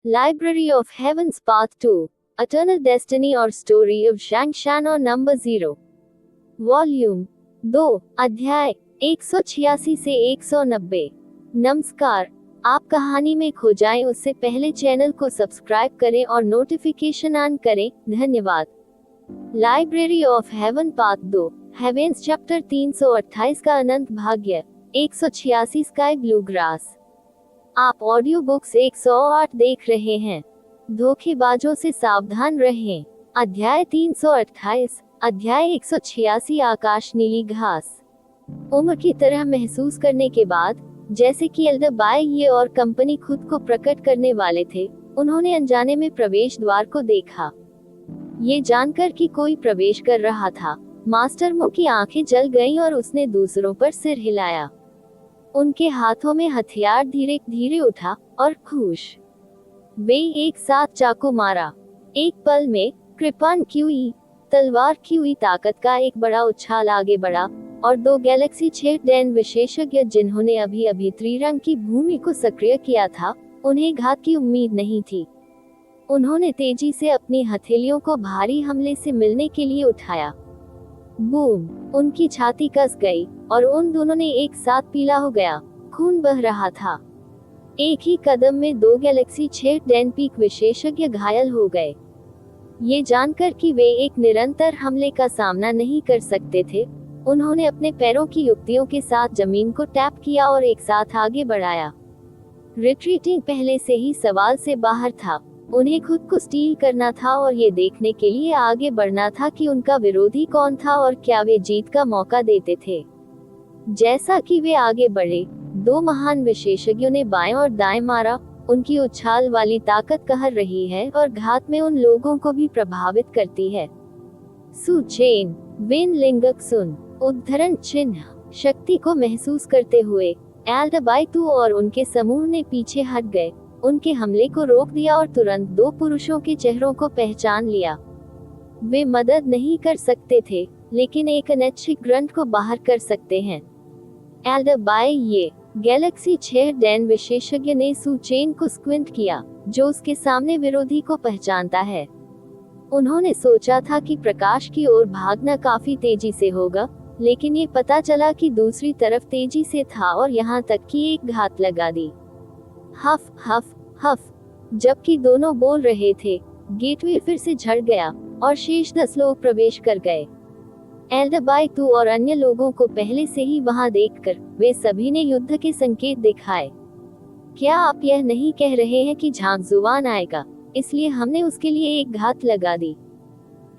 Library of Heavens Part 2, Eternal Destiny or Story of Shang Shan Number 0, Volume 2, अध्याय 186 से 190। नमस्कार, आप कहानी में खो जाएं उससे पहले चैनल को सब्सक्राइब करें और नोटिफिकेशन ऑन करें। धन्यवाद। Library of heaven part 2, heavens chapter 328 का अनंत भाग्य 186 स्काई ब्लू ग्रास। आप ऑडियो बुक्स 108 देख रहे हैं। धोखेबाजों से सावधान रहें। अध्याय 328, अध्याय 186 आकाश नीली घास। उम्र की तरह महसूस करने के बाद, जैसे कि एल्डर बाय ये और कंपनी खुद को प्रकट करने वाले थे, उन्होंने अनजाने में प्रवेश द्वार को देखा। ये जानकर कि कोई प्रवेश कर रहा था, मास्टर मो की आंखें जल गईं और उसने दूसरों पर सिर हिलाया। उनके हाथों में हथियार धीरे धीरे उठा और खुश वे एक साथ चाकू मारा। एक पल में कृपान क्यूई तलवार क्यूई ताकत का एक बड़ा उछाल आगे बढ़ा और दो गैलेक्सी 6 डैन विशेषज्ञ जिन्होंने अभी अभी त्रिरंग की भूमि को सक्रिय किया था, उन्हें घात की उम्मीद नहीं थी। उन्होंने तेजी से अपनी हथेलियों को भारी हमले से मिलने के लिए उठाया। बूम! उनकी छाती कस गई और उन दोनों ने एक साथ पीला हो गया। खून बह रहा था। एक ही कदम में दो गैलेक्सी 6 डैन पीक विशेषज्ञ घायल हो गए। ये जानकर कि वे एक निरंतर हमले का सामना नहीं कर सकते थे, उन्होंने अपने पैरों की युक्तियों के साथ जमीन को टैप किया और एक साथ आगे बढ़ाया। रिट्रीटिंग पहले से ही सवाल से बाहर था। उन्हें खुद को स्टील करना था और ये देखने के लिए आगे बढ़ना था कि उनका विरोधी कौन था और क्या वे जीत का मौका देते थे। जैसा कि वे आगे बढ़े, दो महान विशेषज्ञों ने बाएं और दाएं मारा। उनकी उछाल वाली ताकत कहर रही है और घात में उन लोगों को भी प्रभावित करती है। सु चेन विन लिंगक सुन उद्धरण चिन्ह शक्ति को महसूस करते हुए एल्डर बाय तू और उनके समूह ने पीछे हट गए, उनके हमले को रोक दिया और तुरंत दो पुरुषों के चेहरों को पहचान लिया। वे मदद नहीं कर सकते थे, लेकिन एक अनैच्छिक ग्रंथ को बाहर कर सकते हैं। एल्डर बाय ये गैलेक्सी 6 डैन विशेषज्ञ ने सु चेन को स्क्विंट किया, जो उसके सामने विरोधी को पहचानता है। उन्होंने सोचा था कि प्रकाश की ओर भागना काफी तेजी से होगा, लेकिन ये पता चला कि दूसरी तरफ तेजी से था और यहाँ तक कि एक घात लगा दी। हफ हफ हफ। जबकि दोनों बोल रहे थे, गेटवे फिर से झड़ गया और शेष 10 लोग प्रवेश कर गए। एल्डर बाय तू और अन्य लोगों को पहले से ही वहां देखकर वे सभी ने युद्ध के संकेत दिखाए। क्या आप यह नहीं कह रहे हैं कि झांग जुवान आएगा, इसलिए हमने उसके लिए एक घात लगा दी?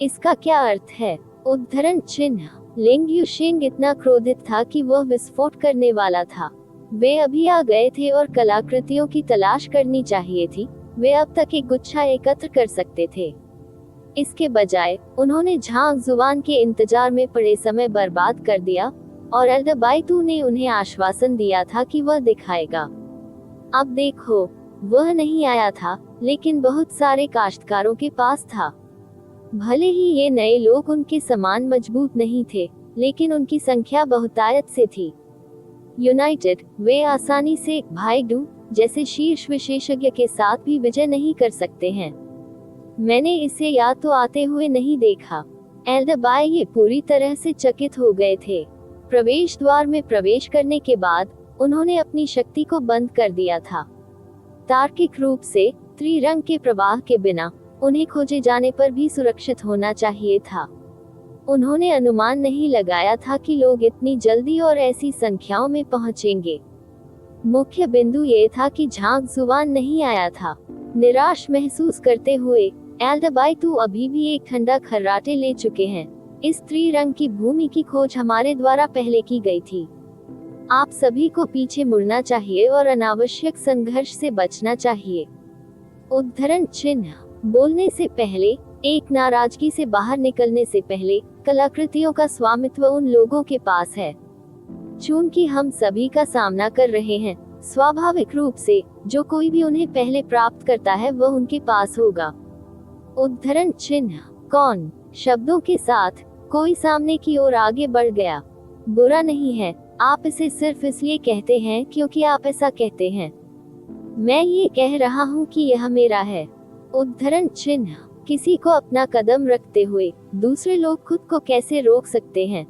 इसका क्या अर्थ है? उद्धरण चिन्ह लिंग युशिंग इतना क्रोधित था कि वह विस्फोट करने वाला था। वे अभी आ गए थे और कलाकृतियों की तलाश करनी चाहिए थी। वे अब तक एक गुच्छा एकत्र कर सकते थे। इसके बजाय उन्होंने झांग जुवान के इंतजार में पड़े समय बर्बाद कर दिया और एल्डर बाय तू ने उन्हें आश्वासन दिया था कि वह दिखाएगा। अब देखो, वह नहीं आया था, लेकिन बहुत सारे काश्तकारों के पास था। भले ही ये नए लोग उनके समान मजबूत नहीं थे, लेकिन उनकी संख्या बहुतायत से थी। यूनाइटेड, वे आसानी से भाई डू जैसे शीर्ष विशेषज्ञ के साथ भी विजय नहीं कर सकते हैं। मैंने इसे या तो आते हुए नहीं देखा। एल्डर बाय ये पूरी तरह से चकित हो गए थे। प्रवेश द्वार में प्रवेश करने के बाद उन्होंने अपनी शक्ति को बंद कर दिया था। तार्किक रूप से त्रिरंग के प्रवाह के बिना उन्हें खोजे जाने पर भी सुरक्षित होना चाहिए था। उन्होंने अनुमान नहीं लगाया था कि लोग इतनी जल्दी और ऐसी संख्याओं में पहुंचेंगे। मुख्य बिंदु ये था कि झांग जुवान नहीं आया था। निराश महसूस करते हुए एल्डर बाय तू अभी भी एक ठंडा खर्राटे ले चुके हैं। इस त्रिरंग की भूमि की खोज हमारे द्वारा पहले की गई थी। आप सभी को पीछे मुड़ना चाहिए और अनावश्यक संघर्ष से बचना चाहिए। उद्धरण चिन्ह बोलने से पहले, एक नाराजगी से बाहर निकलने से पहले, कलाकृतियों का स्वामित्व उन लोगों के पास है। चूंकि हम सभी का सामना कर रहे हैं, स्वाभाविक रूप से जो कोई भी उन्हें पहले प्राप्त करता है वह उनके पास होगा। उद्धरण चिन्ह कौन? शब्दों के साथ कोई सामने की ओर आगे बढ़ गया। बुरा नहीं है, आप इसे सिर्फ इसलिए कहते हैं क्योंकि आप ऐसा कहते हैं। मैं ये कह रहा हूँ कि यह मेरा है। उद्धरण चिन्ह। किसी को अपना कदम रखते हुए दूसरे लोग खुद को कैसे रोक सकते हैं?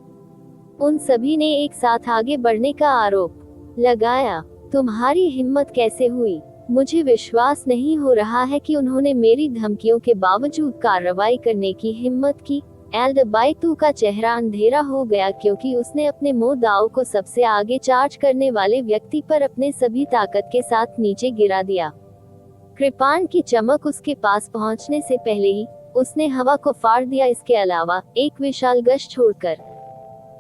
उन सभी ने एक साथ आगे बढ़ने का आरोप लगाया। तुम्हारी हिम्मत कैसे हुई? मुझे विश्वास नहीं हो रहा है कि उन्होंने मेरी धमकियों के बावजूद कार्रवाई करने की हिम्मत की। एल्डरबाइटू का चेहरा अंधेरा हो गया क्योंकि उसने अपने मुद्दाओं को सबसे आगे चार्ज करने वाले व्यक्ति पर अपने सभी ताकत के साथ नीचे गिरा दिया। कृपाण की चमक उसके पास पहुंचने से पहले ही उसने हवा को फाड़ दिया। इसके अलावा एक विशाल गश छोड़कर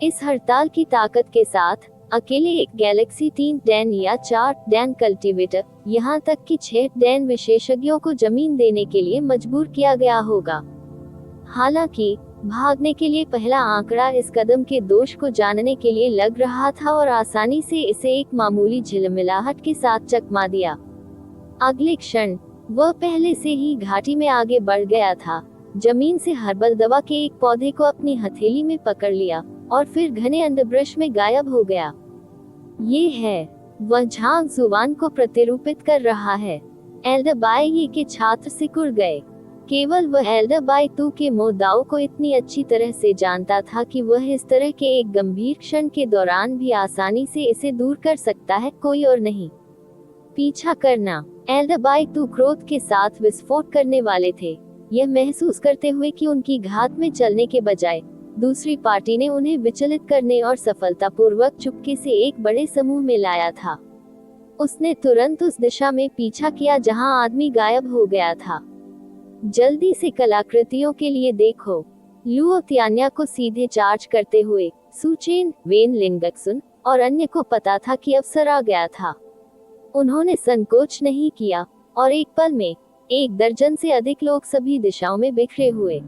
इस हड़ताल की ताकत के साथ अकेले एक गैलेक्सी 3 डैन या 4 डैन कल्टीवेटर, यहाँ तक कि 6 डैन विशेषज्ञों को जमीन देने के लिए मजबूर किया गया होगा। हालांकि भागने के लिए पहला आंकड़ा इस कदम के दोष को जानने के लिए लग रहा था और आसानी से इसे एक मामूली झिलमिलाहट के साथ चकमा दिया। अगले क्षण वह पहले से ही घाटी में आगे बढ़ गया था। जमीन से हर्बल दवा के एक पौधे को अपनी हथेली में पकड़ लिया और फिर घने अंडब्रश में गायब हो गया। ये है वह झांग जुबान को प्रतिरूपित कर रहा है। एल्डरबाई के छात्र सिकुड़ गए। केवल वह एल्डरबाइटू के मुद्दाओं को इतनी अच्छी तरह से जानता था कि वह इस तरह के एक गंभीर क्षण के दौरान भी आसानी से इसे दूर कर सकता है, कोई और नहीं। पीछा करना। एल्डरबाइटू क्रोध के साथ विस्फोट करने वाले थे, यह महसूस करते हुए कि उनकी घात में चलने के बजाय दूसरी पार्टी ने उन्हें विचलित करने और सफलतापूर्वक चुपके से एक बड़े समूह में लाया था। उसने तुरंत उस दिशा में पीछा किया जहां आदमी गायब हो गया था। जल्दी से कलाकृतियों के लिए देखो। लुओ तियान्या को सीधे चार्ज करते हुए सुचेन, वेन लिंगक्सुन और अन्य को पता था कि अवसर आ गया था। उन्होंने संकोच नहीं किया और एक पल में 1 दर्जन से अधिक लोग सभी दिशाओं में बिखरे हुए।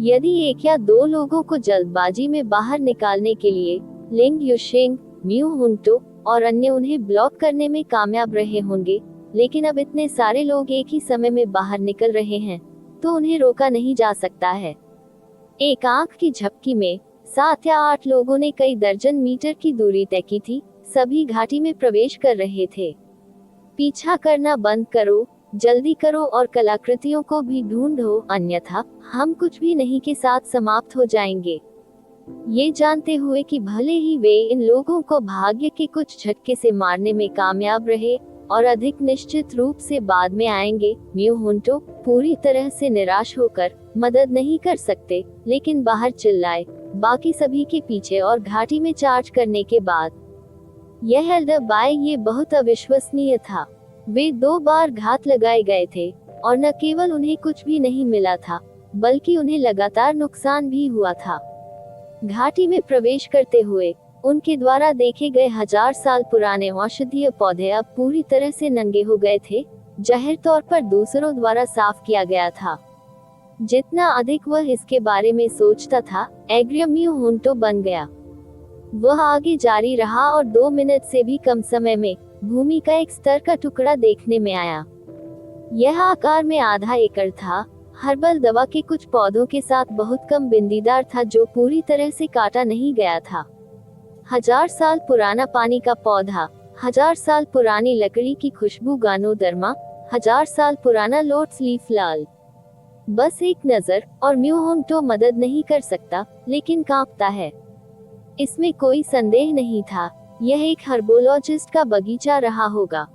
यदि 1 या 2 लोगों को जल्दबाजी में बाहर निकालने के लिए लिंग युशेंग, म्यू हुंटो और अन्य उन्हें ब्लॉक करने में कामयाब रहे होंगे, लेकिन अब इतने सारे लोग एक ही समय में बाहर निकल रहे हैं तो उन्हें रोका नहीं जा सकता है। एक आंख की झपकी में 7 या 8 लोगों ने कई दर्जन मीटर की दूरी तय की थी। सभी घाटी में प्रवेश कर रहे थे। पीछा करना बंद करो, जल्दी करो और कलाकृतियों को भी ढूंढो, अन्यथा हम कुछ भी नहीं के साथ समाप्त हो जाएंगे। ये जानते हुए कि भले ही वे इन लोगों को भाग्य के कुछ झटके से मारने में कामयाब रहे और अधिक निश्चित रूप से बाद में आएंगे, म्यू हुंटो पूरी तरह से निराश होकर मदद नहीं कर सकते, लेकिन बाहर चिल्लाए। बाकी सभी के पीछे और घाटी में चार्ज करने के बाद यह एल्डरबाई ये बहुत अविश्वसनीय था। वे 2 बार घात लगाए गए थे और न केवल उन्हें कुछ भी नहीं मिला था, बल्कि उन्हें लगातार नुकसान भी हुआ था। घाटी में प्रवेश करते हुए उनके द्वारा देखे गए 1000 साल पुराने औषधीय पौधे अब पूरी तरह से नंगे हो गए थे, जाहिर तौर पर दूसरों द्वारा साफ किया गया था। जितना अधिक वह इसके बारे में सोचता था, एग्रियम म्यू हुंटो बन गया। वह आगे जारी रहा और 2 मिनट से भी कम समय में भूमि का एक स्तर का टुकड़ा देखने में आया। यह आकार में आधा एकड़ था। हर्बल दवा के कुछ पौधों के साथ बहुत कम बिंदीदार था जो पूरी तरह से काटा नहीं गया था। 1000 साल पुराना पानी का पौधा, 1000 साल पुरानी लकड़ी की खुशबू गानोदर्मा, 1000 साल पुराना लोटस लीफ लाल। बस एक नजर और म्यू हुंटो मदद नहीं कर सकता, लेकिन कांपता है। इसमें कोई संदेह नहीं था, यह एक हर्बोलॉजिस्ट का बगीचा रहा होगा।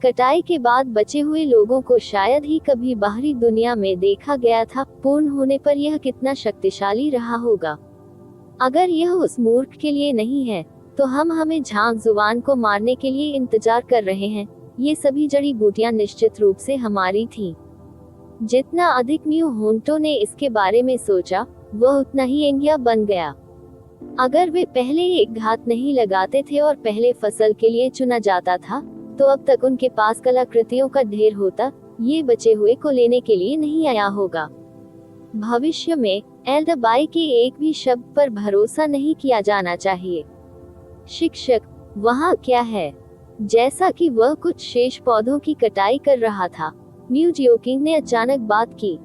कटाई के बाद बचे हुए लोगों को शायद ही कभी बाहरी दुनिया में देखा गया था। पूर्ण होने पर यह कितना शक्तिशाली रहा होगा। अगर यह उस मूर्ख के लिए नहीं है, तो हम हमें झांग जुबान को मारने के लिए इंतजार कर रहे हैं। ये सभी जड़ी बूटियां निश्चित रूप से हमारी थीं। जितना अधिक म्यू हुंटो ने इसके बारे में सोचा, वह उतना ही एंगिया बन गया। अगर वे पहले एक घात नहीं लगाते थे और पहले फसल के लिए चुना जाता था, तो अब तक उनके पास कलाकृतियों का ढेर होता। ये बचे हुए को लेने के लिए नहीं आया होगा। भविष्य में एल्डरबाई के एक भी शब्द पर भरोसा नहीं किया जाना चाहिए। शिक्षक, वहाँ क्या है? जैसा कि वह कुछ शेष पौधों की कटाई कर रहा था, म्यू जियोकिंग ने अचानक बात की।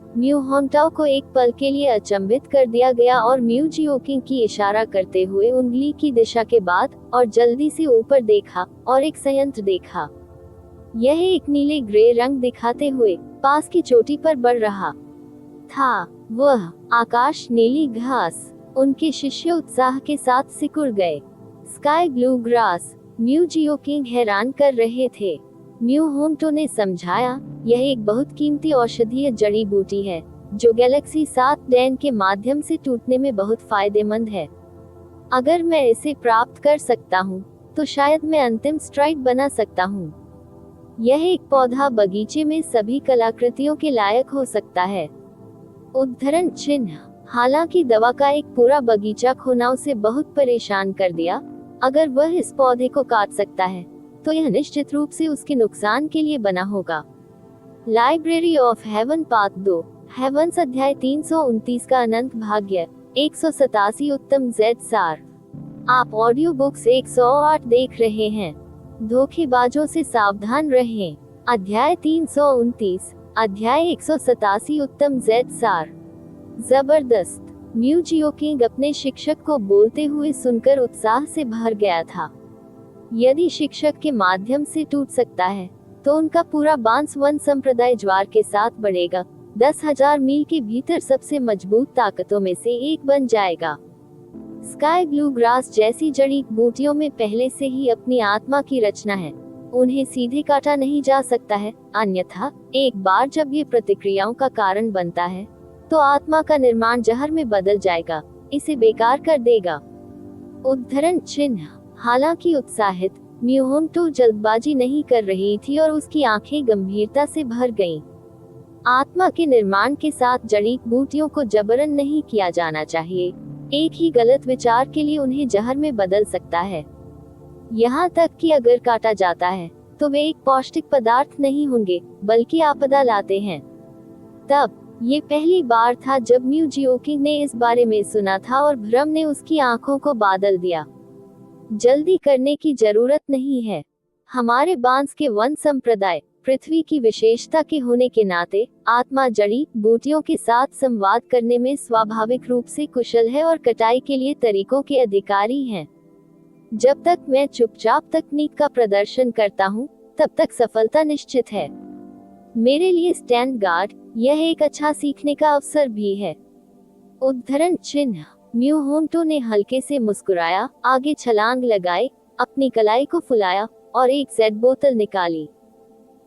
म्यू हुंटो को एक पल के लिए अचंभित कर दिया गया और म्यू जियोकिंग की इशारा करते हुए उंगली की दिशा के बाद और जल्दी से ऊपर देखा और एक संयंत्र देखा। यह एक नीले ग्रे रंग दिखाते हुए पास की चोटी पर बढ़ रहा था। वह आकाश नीली घास। उनके शिष्य उत्साह के साथ सिकुड़ गए। Sky blue grass. म्यू जियोकिंग हैरान कर रहे थे। म्यू होंगटो ने समझाया, यह एक बहुत कीमती औषधीय जड़ी बूटी है जो गैलेक्सी 7 डैन के माध्यम से टूटने में बहुत फायदेमंद है। अगर मैं इसे प्राप्त कर सकता हूँ तो शायद मैं अंतिम स्ट्राइड बना सकता हूँ। यह एक पौधा बगीचे में सभी कलाकृतियों के लायक हो सकता है। उद्धरण चिन्ह। हालांकि दवा का एक पूरा बगीचा खोना उसे बहुत परेशान कर दिया। अगर वह इस पौधे को काट सकता है तो यह निश्चित रूप से उसके नुकसान के लिए बना होगा। Library of heaven part 2। Heavens अध्याय 329 का अनंत भाग्य 187 उत्तम जेड सार। आप ऑडियो बुक्स 108 देख रहे हैं। धोखेबाजों से सावधान रहें। अध्याय 329। अध्याय 187 उत्तम जेड सार। जबरदस्त। म्यू जियोकिंग अपने शिक्षक को बोलते हुए सुनकर उत्साह से भर गया था। यदि शिक्षक के माध्यम से टूट सकता है तो उनका पूरा बांस वन संप्रदाय ज्वार के साथ बढ़ेगा, 10,000 मील के भीतर सबसे मजबूत ताकतों में से एक बन जाएगा। स्काई ब्लू ग्रास जैसी जड़ी बूटियों में पहले से ही अपनी आत्मा की रचना है। उन्हें सीधे काटा नहीं जा सकता है, अन्यथा एक बार जब ये प्रतिक्रियाओं का कारण बनता है तो आत्मा का निर्माण जहर में बदल जाएगा, इसे बेकार कर देगा। उद्धरण चिन्ह। हालांकि उत्साहित म्यू होंगटो जल्दबाजी नहीं कर रही थी और उसकी आंखें गंभीरता से भर गईं। आत्मा के निर्माण के साथ जड़ी बूटियों को जबरन नहीं किया जाना चाहिए। एक ही गलत विचार के लिए उन्हें जहर में बदल सकता है। यहाँ तक कि अगर काटा जाता है तो वे एक पौष्टिक पदार्थ नहीं होंगे बल्कि आपदा लाते हैं। तब ये पहली बार था जब म्यू जियोकिंग ने इस बारे में सुना था और भ्रम ने उसकी आंखों को बादल दिया। जल्दी करने की जरूरत नहीं है। हमारे बांस के वन संप्रदाय पृथ्वी की विशेषता के होने के नाते आत्मा जड़ी बूटियों के साथ संवाद करने में स्वाभाविक रूप से कुशल है और कटाई के लिए तरीकों के अधिकारी हैं। जब तक मैं चुपचाप तकनीक का प्रदर्शन करता हूँ तब तक सफलता निश्चित है। मेरे लिए स्टैंड गार्ड यह एक अच्छा सीखने का अवसर भी है। उद्धरण चिन्ह। म्यू होंगटो ने हल्के से मुस्कुराया, आगे छलांग लगाए, अपनी कलाई को फुलाया और एक जेड बोतल निकाली।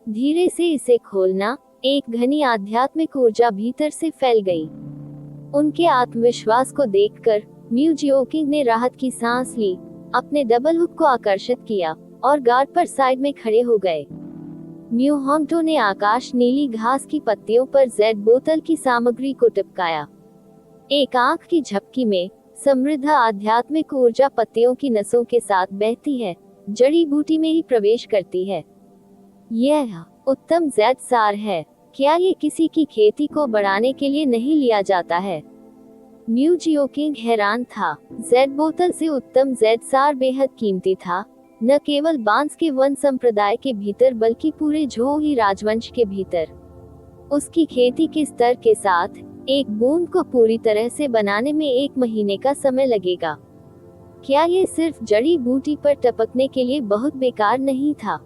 धीरे से इसे खोलना, एक घनी आध्यात्मिक ऊर्जा भीतर से फैल गई। उनके आत्मविश्वास को देखकर म्यू जियोकिंग ने राहत की सांस ली, अपने डबल हुक को आकर्षित किया और गार्ड पर साइड में खड़े हो गए। म्यू होंगटो ने आकाश नीली घास की पत्तियों पर जेड बोतल की सामग्री को टिपकाया। एक आंख की झपकी में समृद्ध आध्यात्मिक ऊर्जा पत्तियों की नसों के साथ बहती है, जड़ी बूटी में ही प्रवेश करती है। यह उत्तम जेड सार है। क्या ये किसी की खेती को बढ़ाने के लिए नहीं लिया जाता है? म्यू जियोकिंग हैरान था। जेड बोतल से उत्तम जेड सार बेहद कीमती था, न केवल बांस के वन संप्रदाय के भीतर बल्कि पूरे झोही राजवंश के भीतर। उसकी खेती के स्तर के साथ एक बूंद को पूरी तरह से बनाने में 1 महीने का समय लगेगा। क्या ये सिर्फ जड़ी बूटी पर टपकने के लिए बहुत बेकार नहीं था?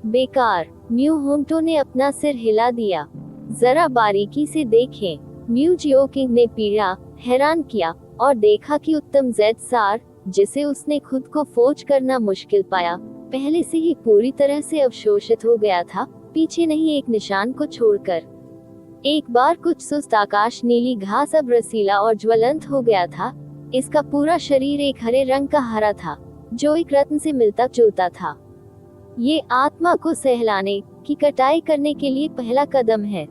बेकार। म्यू होंगटो ने अपना सिर हिला दिया। जरा बारीकी से देखें। म्यू जियोकिंग ने पीड़ा, हैरान किया और देखा कि उत्तम जेड सार, जिसे उसने खुद को फोर्ज करना मुश्किल पाया, पहले से ही पूरी तरह से अवशोषित हो गया था, पीछे नहीं एक निशान को छोड़कर। एक बार कुछ सुस्त आकाश नीली घास अब रसीला और ज्वलंत हो गया था। इसका पूरा शरीर एक हरे रंग का हरा था जो एक रत्न से मिलता जुलता था। ये आत्मा को सहलाने की कटाई करने के लिए पहला कदम है।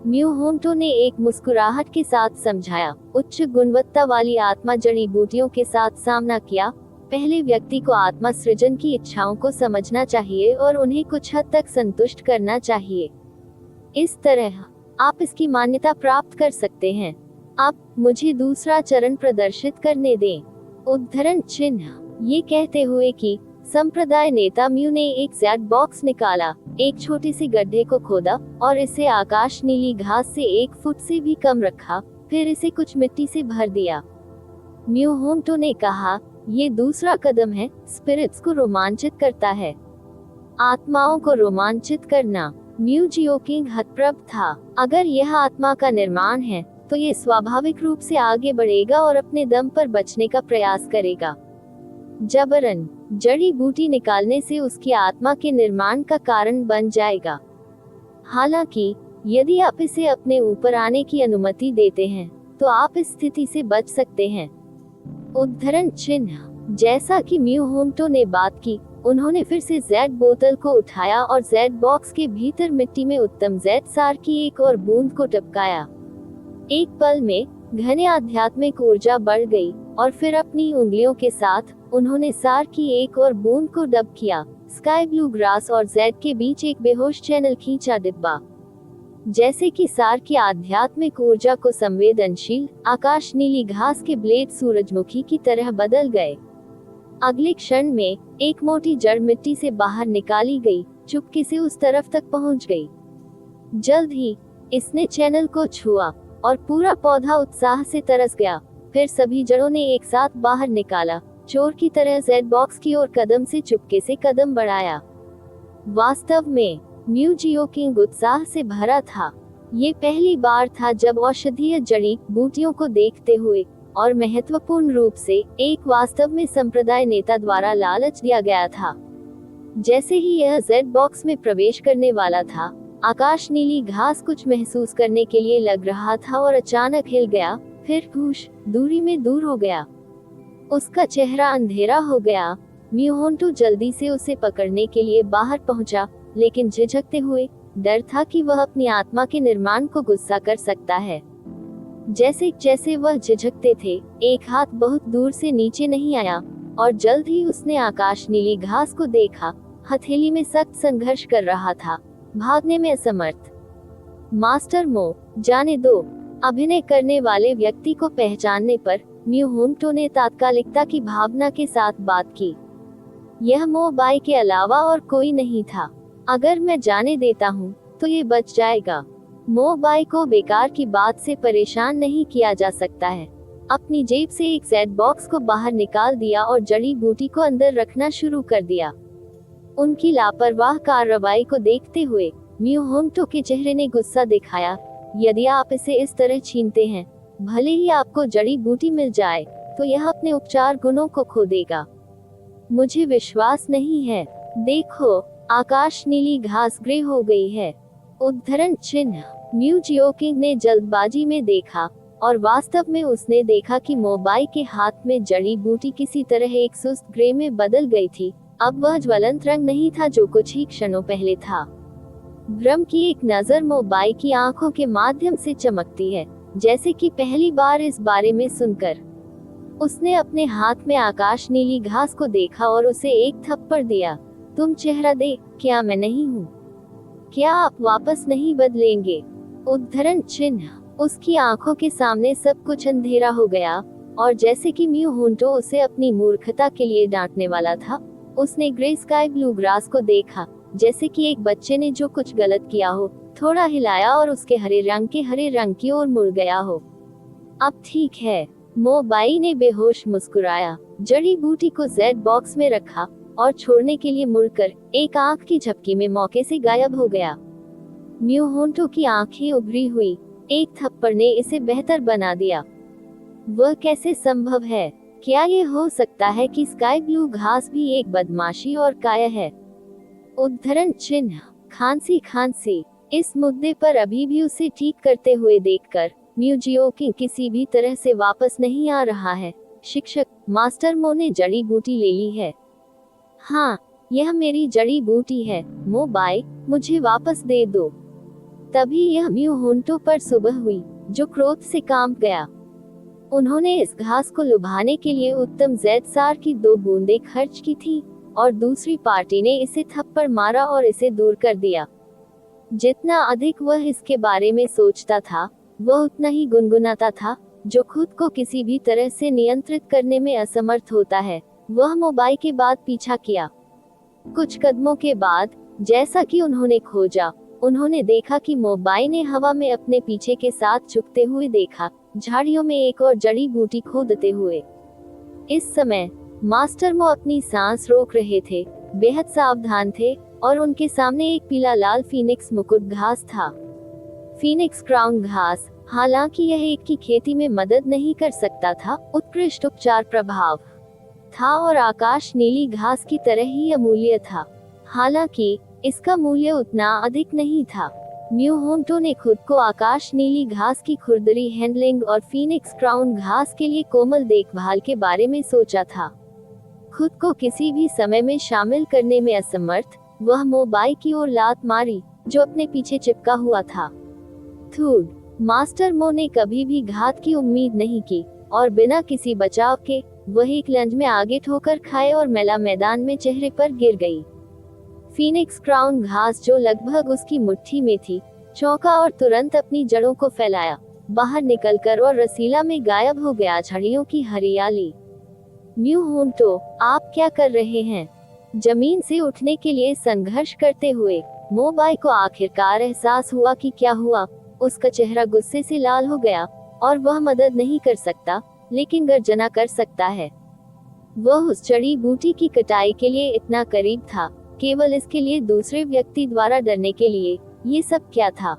म्यू होंगटो ने एक मुस्कुराहट के साथ समझाया। उच्च गुणवत्ता वाली आत्मा जड़ी बूटियों के साथ सामना किया। पहले व्यक्ति को आत्मा सृजन की इच्छाओं को समझना चाहिए और उन्हें कुछ हद तक संतुष्ट करना चाहिए। इस तरह आप इसकी मान्यता प्राप्त कर सकते हैं। अब मुझे दूसरा चरण प्रदर्शित करने दें। उद्धरण चिन्ह। ये कहते हुए कि संप्रदाय नेता म्यू ने एक जेड बॉक्स निकाला, एक छोटे से गड्ढे को खोदा और इसे आकाश नीली घास से 1 फुट से भी कम रखा, फिर इसे कुछ मिट्टी से भर दिया। म्यू होंगटो ने कहा, ये दूसरा कदम है, स्पिरिट्स को रोमांचित करता है। आत्माओं को रोमांचित करना। म्यू जियोकिंग हतप्रभ था। अगर यह आत्मा का निर्माण है तो ये स्वाभाविक रूप से आगे बढ़ेगा और अपने दम पर बचने का प्रयास करेगा। जबरन जड़ी बूटी निकालने से उसकी आत्मा के निर्माण का कारण बन जाएगा। हालांकि यदि आप इसे अपने ऊपर आने की अनुमति देते हैं तो आप इस स्थिति से बच सकते हैं। उद्धरण चिन्ह। जैसा कि म्यू होंगटो ने बात की, उन्होंने फिर से जेड बोतल को उठाया और जेड बॉक्स के भीतर मिट्टी में उत्तम जेड सार की एक और बूंद को टपकाया। एक पल में घने आध्यात्मिक ऊर्जा बढ़ गई और फिर अपनी उंगलियों के साथ उन्होंने सार की एक और बूंद को डब किया। स्काई ब्लू ग्रास और जेड के बीच एक बेहोश चैनल खींचा डिब्बा। जैसे कि सार की आध्यात्मिक ऊर्जा को संवेदनशील आकाश नीली घास के ब्लेड सूरजमुखी की तरह बदल गए। अगले क्षण में एक मोटी जड़ मिट्टी से बाहर निकाली गई, चुपके से उस तरफ तक पहुंच गई। जल्द ही इसने चैनल को छुआ और पूरा पौधा उत्साह से तरस गया। फिर सभी जड़ों ने एक साथ बाहर निकाला, चोर की तरह जेड बॉक्स की ओर कदम से चुपके से कदम बढ़ाया। वास्तव में म्यू जियोकिंग उत्साह से भरा था। ये पहली बार था जब औषधीय जड़ी बूटियों को देखते हुए, और महत्वपूर्ण रूप से एक वास्तव में संप्रदाय नेता द्वारा लालच दिया गया था। जैसे ही यह जेड बॉक्स में प्रवेश करने वाला था, आकाश नीली घास कुछ महसूस करने के लिए लग रहा था और अचानक हिल गया, फिर कुछ दूरी में दूर हो गया। उसका चेहरा अंधेरा हो गया। म्यू होंगटो जल्दी से उसे पकड़ने के लिए बाहर पहुंचा, लेकिन झिझकते हुए। डर था कि वह अपनी आत्मा के निर्माण को गुस्सा कर सकता है। जैसे जैसे वह झिझकते थे, एक हाथ बहुत दूर से नीचे नहीं आया और जल्द ही उसने आकाश नीली घास को देखा। हथेली में सख्त संघर्ष कर रहा था, भागने में असमर्थ। मास्टर मो, जाने दो। अभिनय करने वाले व्यक्ति को पहचानने पर म्यू होंगटो ने तात्कालिकता की भावना के साथ बात की। यह मो बाई के अलावा और कोई नहीं था। अगर मैं जाने देता हूँ तो ये बच जाएगा। मो बाई को बेकार की बात से परेशान नहीं किया जा सकता है। अपनी जेब से एक जेड बॉक्स को बाहर निकाल दिया और जड़ी बूटी को अंदर रखना शुरू कर दिया। उनकी लापरवाह कार्रवाई को देखते हुए म्यू होंगटो के चेहरे ने गुस्सा दिखाया। यदि आप इसे इस तरह छीनते हैं, भले ही आपको जड़ी बूटी मिल जाए, तो यह अपने उपचार गुणों को खो देगा। मुझे विश्वास नहीं है। देखो, आकाश नीली घास ग्रे हो गई है। उद्धरण चिन्ह। म्यू जियोकिंग ने जल्दबाजी में देखा और वास्तव में उसने देखा कि मोबाई के हाथ में जड़ी बूटी किसी तरह एक सुस्त ग्रे में बदल गई थी। अब वह ज्वलंत रंग नहीं था जो कुछ ही क्षणों पहले था। भ्रम की एक नजर मोबाई की आंखों के माध्यम से चमकती है, जैसे कि पहली बार इस बारे में सुनकर। उसने अपने हाथ में आकाश नीली घास को देखा और उसे एक थप्पड़ दिया। तुम चेहरा दे, क्या मैं नहीं हूँ? क्या आप वापस नहीं बदलेंगे? उद्धरण चिन्ह। उसकी आंखों के सामने सब कुछ अंधेरा हो गया और जैसे कि म्यू होंगटो उसे अपनी मूर्खता के लिए डांटने वाला था, उसने ग्रे स्काई ब्लू ग्रास को देखा, जैसे कि एक बच्चे ने जो कुछ गलत किया हो, थोड़ा हिलाया और उसके हरे रंग की ओर मुड़ गया हो। अब ठीक है, मो बाई ने बेहोश मुस्कुराया, जड़ी बूटी को जेड बॉक्स में रखा और छोड़ने के लिए मुड़कर एक आंख की झपकी में मौके से गायब हो गया। म्यू होंगटो की आंखें उभरी हुई। एक थप्पड़ ने इसे बेहतर बना दिया। वह कैसे संभव है? क्या ये हो सकता है कि स्काई ब्लू घास भी एक बदमाशी और काया है? उद्धरण चिन्ह। खांसी। इस मुद्दे पर अभी भी उसे ठीक करते हुए देखकर म्यू जियोकिंग किसी भी तरह से वापस नहीं आ रहा है। शिक्षक, मास्टर मो ने जड़ी बूटी ले ली है। हाँ, यह मेरी जड़ी बूटी है। मो बाई, मुझे वापस दे दो। तभी यह म्यू होंगटो पर सुबह हुई, जो क्रोध से कांप गया। उन्होंने इस घास को लुभाने के लिए उत्तम जेड सार की 2 बूंदें खर्च की थी और दूसरी पार्टी ने इसे थप्पड़ मारा और इसे दूर कर दिया। जितना अधिक वह इसके बारे में सोचता था, वह उतना ही गुनगुनाता था, जो खुद को किसी भी तरह से नियंत्रित करने में असमर्थ होता है। वह मोबाई के बाद पीछा किया। कुछ कदमों के बाद, जैसा कि उन्होंने खोजा, उन्होंने देखा कि मोबाई ने हवा में अपने पीछे के साथ झुकते हुए देखा, झाड़ियों में एक और जड़ी बूटी खोदते हुए। इस समय मास्टर मो अपनी सांस रोक रहे थे, बेहद सावधान थे और उनके सामने एक पीला लाल फीनिक्स मुकुट घास था। फीनिक्स क्राउन घास, हालांकि यह एक की खेती में मदद नहीं कर सकता था, उत्कृष्ट उपचार प्रभाव था और आकाश नीली घास की तरह ही अमूल्य था। हालांकि इसका मूल्य उतना अधिक नहीं था। म्यू होंटो ने खुद को आकाश नीली घास की खुरदरी हैंडलिंग और फीनिक्स क्राउन घास के लिए कोमल देखभाल के बारे में सोचा था। खुद को किसी भी समय में शामिल करने में असमर्थ, वह मोबाई की ओर लात मारी, जो अपने पीछे चिपका हुआ था। थूड, मास्टर मो ने कभी भी घात की उम्मीद नहीं की, और बिना किसी बचाव के वह एक लंज में आगे ठोकर खाए और मेला मैदान में चेहरे पर गिर गई। फीनिक्स क्राउन घास, जो लगभग उसकी मुट्ठी में थी, चौंका और तुरंत अपनी जड़ों को फैलाया, बाहर निकलकर और रसीला में गायब हो गया झड़ियों की हरियाली। म्यू होंटो, आप क्या कर रहे हैं? जमीन से उठने के लिए संघर्ष करते हुए मोबाई को आखिरकार एहसास हुआ कि क्या हुआ। उसका चेहरा गुस्से से लाल हो गया, और वह मदद नहीं कर सकता, लेकिन गर्जना कर सकता है। वह उस जड़ी बूटी की कटाई के लिए इतना करीब था, केवल इसके लिए दूसरे व्यक्ति द्वारा डरने के लिए। ये सब क्या था?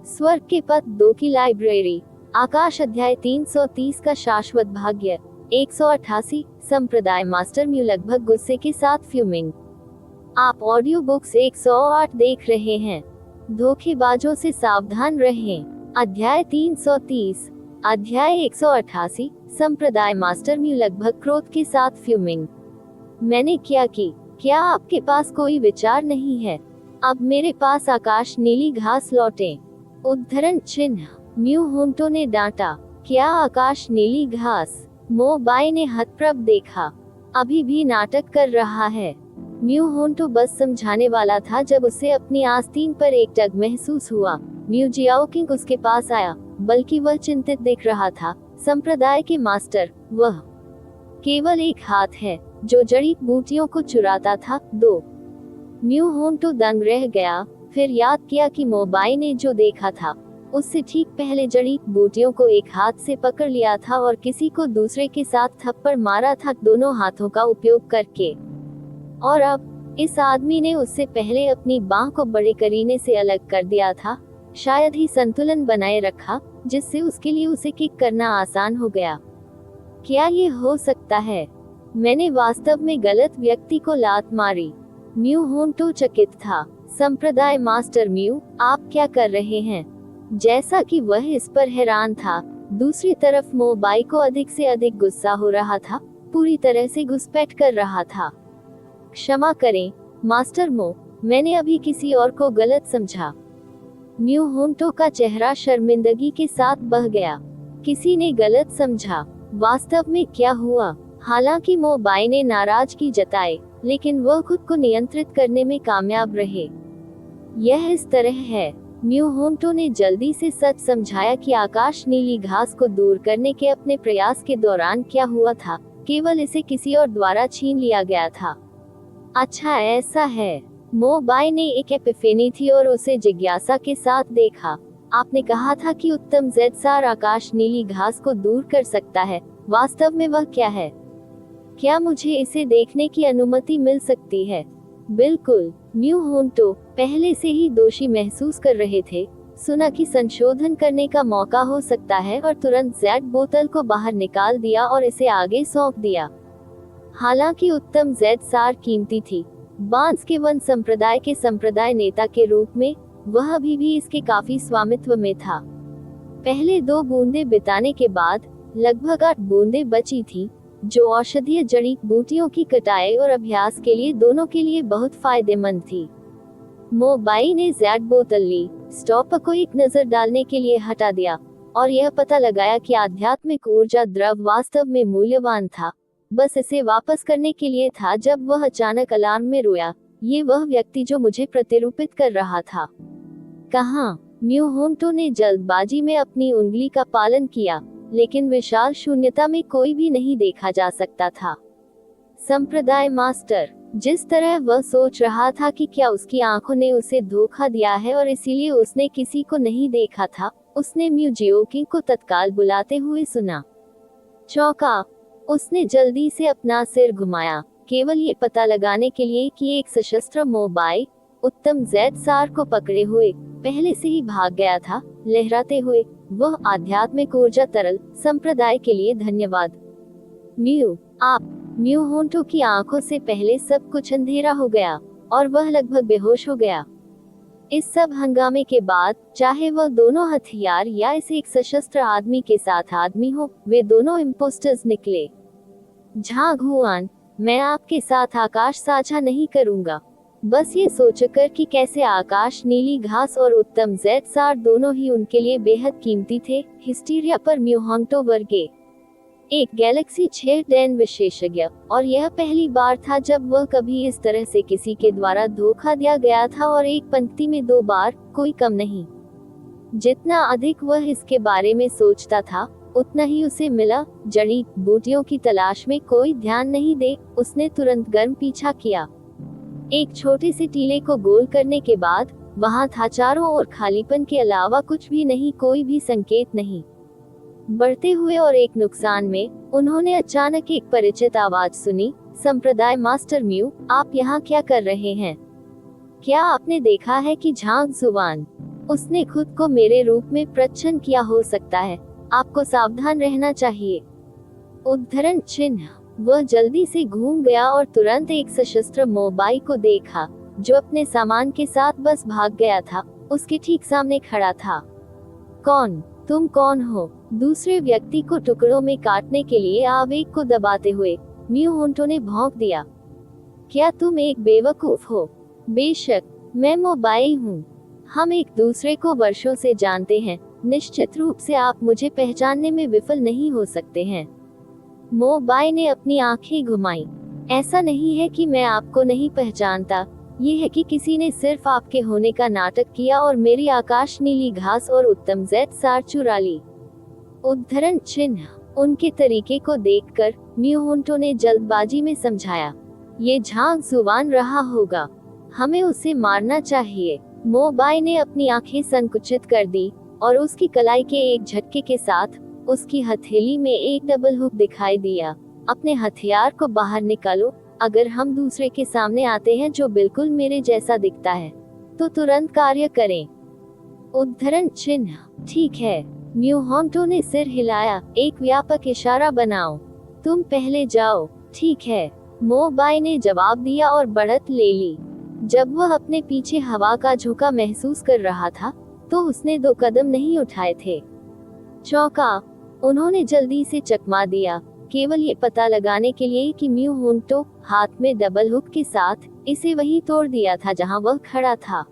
स्वर्ग के पथ 2 की लाइब्रेरी। आकाश अध्याय 330 का शाश्वत भाग्य 188। संप्रदाय मास्टर म्यू लगभग गुस्से के साथ फ्यूमिंग। आप ऑडियो बुक्स 108 देख रहे हैं। धोखेबाजों से सावधान रहें। अध्याय 330। अध्याय 188। संप्रदाय मास्टर म्यू लगभग क्रोध के साथ फ्यूमिंग। मैंने क्या की? क्या आपके पास कोई विचार नहीं है? अब मेरे पास आकाश नीली घास लौटे। उद्धरण चिन्ह। म्यू होंटो ने डांटा। क्या आकाश नीली घास? मोबाई ने हतप्रभ देखा। अभी भी नाटक कर रहा है। म्यू होंटो बस समझाने वाला था जब उसे अपनी आस्तीन पर एक टग महसूस हुआ। म्यू जियाओकिंग उसके पास आया, बल्कि वह चिंतित दिख रहा था। संप्रदाय के मास्टर, वह केवल एक हाथ है जो जड़ी बूटियों को चुराता था। 2। म्यू होंटो दंग रह गया, फिर याद किया कि मोबाई ने जो देखा था, उससे ठीक पहले जड़ी बूटियों को एक हाथ से पकड़ लिया था और किसी को दूसरे के साथ थप्पड़ मारा था, दोनों हाथों का उपयोग करके। और अब इस आदमी ने उससे पहले अपनी बाह को बड़े करीने से अलग कर दिया था, शायद ही संतुलन बनाए रखा, जिससे उसके लिए उसे किक करना आसान हो गया। क्या ये हो सकता है? मैंने वास्तव में गलत व्यक्ति को लात मारी। म्यू होंटो चकित था। संप्रदाय मास्टर म्यू, आप क्या कर रहे हैं? जैसा कि वह इस पर हैरान था, दूसरी तरफ मोबाई को अधिक से अधिक गुस्सा हो रहा था, पूरी तरह से घुसपैठ कर रहा था। क्षमा करें मास्टर मो, मैंने अभी किसी और को गलत समझा। म्यू होंटो का चेहरा शर्मिंदगी के साथ बह गया। किसी ने गलत समझा? वास्तव में क्या हुआ? हालांकि मोबाई ने नाराजगी जताई, लेकिन वह खुद को नियंत्रित करने में कामयाब रहे। यह इस तरह है। म्यू होंटो ने जल्दी से सच समझाया कि आकाश नीली घास को दूर करने के अपने प्रयास के दौरान क्या हुआ था, केवल इसे किसी और द्वारा छीन लिया गया था। अच्छा, ऐसा है। मोबाई ने एक एपिफेनी थी और उसे जिज्ञासा के साथ देखा। आपने कहा था कि उत्तम ज़ेडसार आकाश नीली घास को दूर कर सकता है। वास्तव में वह क्या है? क्या मुझे इसे देखने की अनुमति मिल सकती है? बिल्कुल। म्यू होंटो पहले से ही दोषी महसूस कर रहे थे। सुना कि संशोधन करने का मौका हो सकता है और तुरंत ज़ेड बोतल को बाहर निकाल दिया और इसे आगे सौंप दिया। हालांकि उत्तम ज़ेडसार कीमती थी, बांस के वन संप्रदाय के संप्रदाय नेता के रूप में वह अभी भी इसके काफी स्वामित्व में था। पहले 2 बूंदे बिताने के बाद लगभग 8 बूंदे बची थी, जो औषधीय जड़ी बूटियों की कटाई और अभ्यास के लिए दोनों के लिए बहुत फायदेमंद थी। मोबाई ने ज़ेड बोतल ली, स्टॉपर को एक नजर डालने के लिए हटा दिया, और यह पता लगाया कि आध्यात्मिक ऊर्जा द्रव वास्तव में मूल्यवान था। बस इसे वापस करने के लिए था जब वह अचानक अलार्म में रोया। ये वह व्यक्ति जो मुझे प्रतिरूपित कर रहा था। कहाँ? म्यू होंटो ने जल्दबाजी में अपनी उंगली का पालन किया, लेकिन विशाल शून्यता में कोई भी नहीं देखा जा सकता था। संप्रदाय मास्टर, जिस तरह वह सोच रहा था कि क्या उसकी आंखों ने उसे धोखा दिया है और इसीलिए उसने किसी को नहीं देखा था, उसने म्यू जियोकिंग को तत्काल बुलाते हुए सुना। चौंका, उसने जल्दी से अपना सिर घुमाया। केवल ये पता लगाने के लिए कि एक सशस्त्र मोबाइल उत्तम ज़ेड-सार को पकड़े हुए पहले से ही भाग गया था, लहराते हुए वह आध्यात्मिक ऊर्जा तरल संप्रदाय के लिए धन्यवाद। म्यू आप म्यू होंटो की आंखों से पहले सब कुछ अंधेरा हो गया और वह लगभग बेहोश हो गया। इस सब हंगामे के बाद, चाहे वह दोनों हथियार या इस एक सशस्त्र आदमी के साथ आदमी हो, वे दोनों इम्पोस्टर्स निकले। झांग हुआन, मैं आपके साथ आकाश साझा नहीं करूंगा। बस ये सोचकर कि कैसे आकाश, नीली घास और उत्तम ज़ेड-सार दोनों ही उनके लिए बेहद कीमती थे, हिस्टीरिया पर म्यू होंटो वर्गे एक गैलेक्सी 6 विशेषज्ञ, और यह पहली बार था जब वह कभी इस तरह से किसी के द्वारा धोखा दिया गया था, और एक पंक्ति में 2 बार, कोई कम नहीं। जितना अधिक वह इसके बारे में सोचता था, उतना ही उसे मिला। जड़ी बूटियों की तलाश में कोई ध्यान नहीं दे, उसने तुरंत गर्म पीछा किया। एक छोटे से टीले को गोल करने के बाद वहां था चारों ओर खालीपन के अलावा कुछ भी नहीं, कोई भी संकेत नहीं। बढ़ते हुए और एक नुकसान में, उन्होंने अचानक एक परिचित आवाज सुनी, संप्रदाय मास्टर म्यू, आप यहाँ क्या कर रहे हैं? क्या आपने देखा है कि झांग जुवान, उसने खुद को मेरे रूप में प्रच्छन्न किया हो सकता है, आपको सावधान रहना चाहिए। उद्धरण चिन्ह, वह जल्दी से घूम गया और तुरंत एक सशस्त्र मोबाइल को देखा, जो अपने सामान के साथ बस भाग गया था, उसके ठीक सामने खड़ा था। कौन? तुम कौन हो? दूसरे व्यक्ति को टुकड़ों में काटने के लिए आवेग को दबाते हुए म्यू होंटो ने भौंक दिया। क्या तुम एक बेवकूफ हो? बेशक, मैं मोबाइल हूँ। हम एक दूसरे को वर्षों से जानते हैं, निश्चित रूप से आप मुझे पहचानने में विफल नहीं हो सकते हैं। मोबाइल ने अपनी आंखें घुमाई। ऐसा नहीं है कि मैं आपको नहीं पहचानता, ये है कि किसी ने सिर्फ आपके होने का नाटक किया और मेरी आकाश, नीली घास और उत्तम ज़ेड-सार चुरा ली। उद्धरण चिन्ह, उनके तरीके को देखकर म्यू होंटो ने जल्दबाजी में समझाया, ये झांग जुवान रहा होगा, हमें उसे मारना चाहिए। मोबाइल ने अपनी आंखें संकुचित कर दी और उसकी कलाई के एक झटके के साथ उसकी हथेली में एक डबल हुक दिखाई दिया। अपने हथियार को बाहर निकालो, अगर हम दूसरे के सामने आते हैं जो बिल्कुल मेरे जैसा दिखता है, तो तुरंत कार्य करें। उद्धरण चिन्ह, ठीक है। म्यू होंटो ने सिर हिलाया, एक व्यापक इशारा बनाओ। तुम पहले जाओ। ठीक है, मोबाइल ने जवाब दिया और बढ़त ले ली। जब वह अपने पीछे हवा का झोंका महसूस कर रहा था, तो उसने 2 कदम नहीं उठाए थे। चौंका, उन्होंने जल्दी से चकमा दिया, केवल ये पता लगाने के लिए कि म्यू होंटो हाथ में डबल हुक के साथ इसे वहीं तोड़ दिया था जहां वह खड़ा था।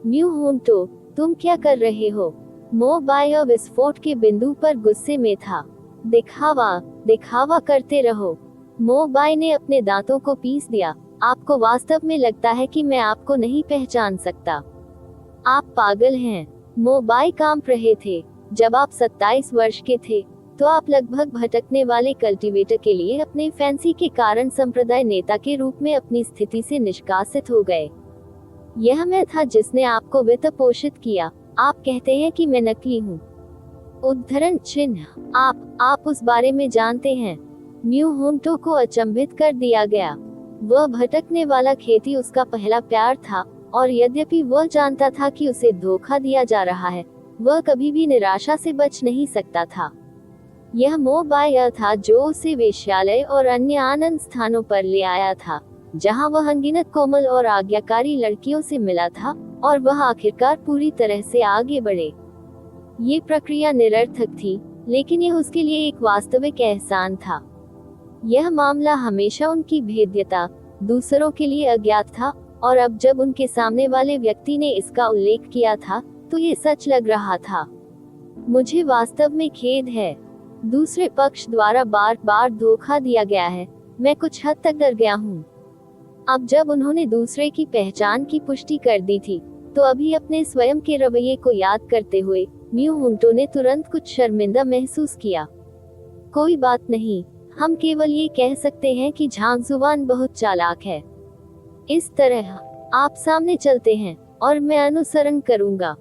म्यू होंटो, तुम क्या कर रहे हो? मोबाइल विस्फोट के बिंदु पर गुस्से में था। दिखावा करते रहो। मोबाइल ने अपने दांतों को पीस दिया। आपको वास्तव में लगता है कि मैं आपको नहीं पहचान सकता? आप पागल हैं। मोबाइल कांप रहे थे। जब आप 27 वर्ष के थे, तो आप लगभग भटकने वाले कल्टीवेटर के लिए अपने फैंसी के कारण संप्रदाय नेता के रूप में अपनी स्थिति से निष्कासित हो गए। यह मैं था जिसने आपको वित्त पोषित किया। आप कहते हैं कि मैं नकली हूँ। उद्धरण चिन्ह, आप उस बारे में जानते हैं? म्यू होंटो को अचंभित कर दिया गया। वह भटकने वाला खेती उसका पहला प्यार था, और यद्यपि वह जानता था कि उसे धोखा दिया जा रहा है, वह कभी भी निराशा से बच नहीं सकता था। यह मोबाइल था जो उसे वेश्यालय और अन्य आनंद स्थानों पर ले आया था, जहां वह अनगिनत कोमल और आज्ञाकारी लड़कियों से मिला था, और वह आखिरकार पूरी तरह से आगे बढ़े। ये प्रक्रिया निरर्थक थी, लेकिन यह उसके लिए एक वास्तविक एहसान था। यह मामला हमेशा उनकी भेद्यता, दूसरों के लिए अज्ञात था, और अब जब उनके सामने वाले व्यक्ति ने इसका उल्लेख किया था, तो ये सच लग रहा था। मुझे वास्तव में खेद है। दूसरे पक्ष द्वारा बार बार धोखा दिया गया है। मैं कुछ हद तक डर गया हूँ। अब जब उन्होंने दूसरे की पहचान की पुष्टि कर दी थी, तो अभी अपने स्वयं के रवैये को याद करते हुए म्यू होंटो ने तुरंत कुछ शर्मिंदा महसूस किया। कोई बात नहीं, हम केवल ये कह सकते हैं कि झांग जुवान बहुत चालाक है। इस तरह आप सामने चलते हैं और मैं अनुसरण करूंगा।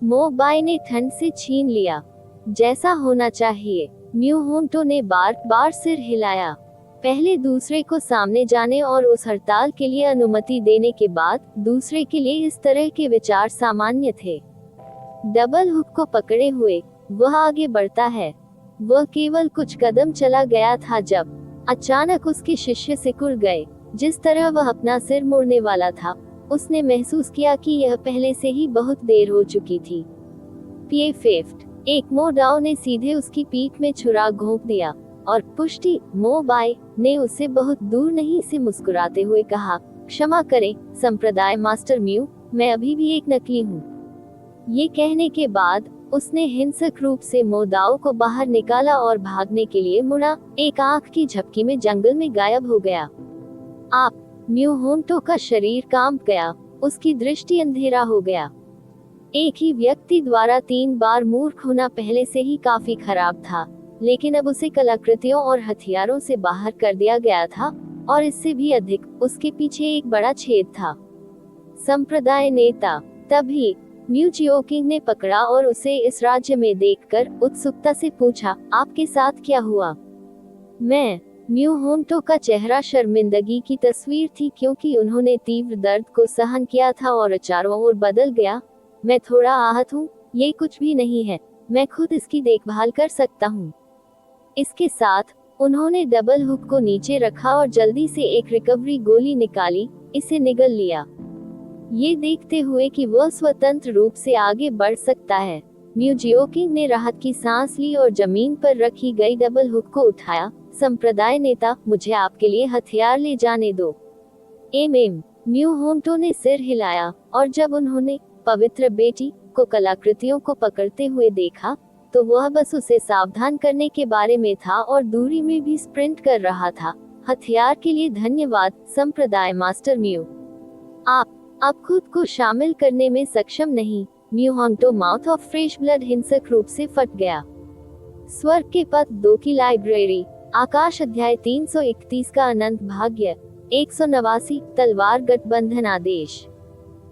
मोबाइल ने ठंड से छीन लिया। जैसा होना चाहिए। म्यू होंटो ने बार बार सिर हिलाया। पहले दूसरे को सामने जाने और उस हड़ताल के लिए अनुमति देने के बाद दूसरे के लिए इस तरह के विचार सामान्य थे। डबल हुक को पकड़े हुए वह आगे बढ़ता है। वह केवल कुछ कदम चला गया था जब अचानक उसके शिष्य सिकुड़ गए। जिस तरह वह अपना सिर मोड़ने वाला था, उसने महसूस किया कि यह पहले से ही बहुत देर हो चुकी थी। पिए फेफ्ट एक मोडाओ ने सीधे उसकी पीठ में छुरा घोंप दिया और पुष्टि मो बाय ने उससे बहुत दूर नहीं से मुस्कुराते हुए कहा, क्षमा करें संप्रदाय मास्टर म्यू, मैं अभी भी एक नकली हूँ। ये कहने के बाद उसने हिंसक रूप से मोदाओ को बाहर निकाला और भागने के लिए मुड़ा। एक आंख की झपकी में जंगल में गायब हो गया। आप म्यू होंटो का शरीर कांप गया, उसकी दृष्टि अंधेरा हो गया। एक ही व्यक्ति द्वारा 3 बार मूर्ख होना पहले से ही काफी खराब था, लेकिन अब उसे कलाकृतियों और हथियारों से बाहर कर दिया गया था, और इससे भी अधिक, उसके पीछे एक बड़ा छेद था। संप्रदाय नेता तभी म्यू चियोकिंग ने पकड़ा और उसे इस राज्य में देखकर उत्सुकता से पूछा, आपके साथ क्या हुआ? मैं म्यू होंटो का चेहरा शर्मिंदगी की तस्वीर थी, क्योंकि उन्होंने तीव्र दर्द को सहन किया था और चारों ओर बदल गया। मैं थोड़ा आहत हूँ, ये कुछ भी नहीं है, मैं खुद इसकी देखभाल कर सकता हूँ। इसके साथ उन्होंने डबल हुक को नीचे रखा और जल्दी से एक रिकवरी गोली निकाली, इसे निगल लिया। ये देखते हुए कि वह स्वतंत्र रूप से आगे बढ़ सकता है, म्यू जियोकिंग ने राहत की सांस ली और जमीन पर रखी गई डबल हुक को उठाया। संप्रदाय नेता, मुझे आपके लिए हथियार ले जाने दो। एम म्यू होंटो ने सिर हिलाया, और जब उन्होंने पवित्र बेटी को कलाकृतियों को पकड़ते हुए देखा, तो वह बस उसे सावधान करने के बारे में था और दूरी में भी स्प्रिंट कर रहा था। हथियार के लिए धन्यवाद संप्रदाय मास्टर म्यू, आप अब खुद को शामिल करने में सक्षम नहीं। म्यू होंटो माउथ ऑफ फ्रेश ब्लड हिंसक रूप से फट गया। स्वर्ग के पथ 2 की लाइब्रेरी, आकाश अध्याय 331 का अनंत भाग्य 189 तलवार गठबंधन आदेश।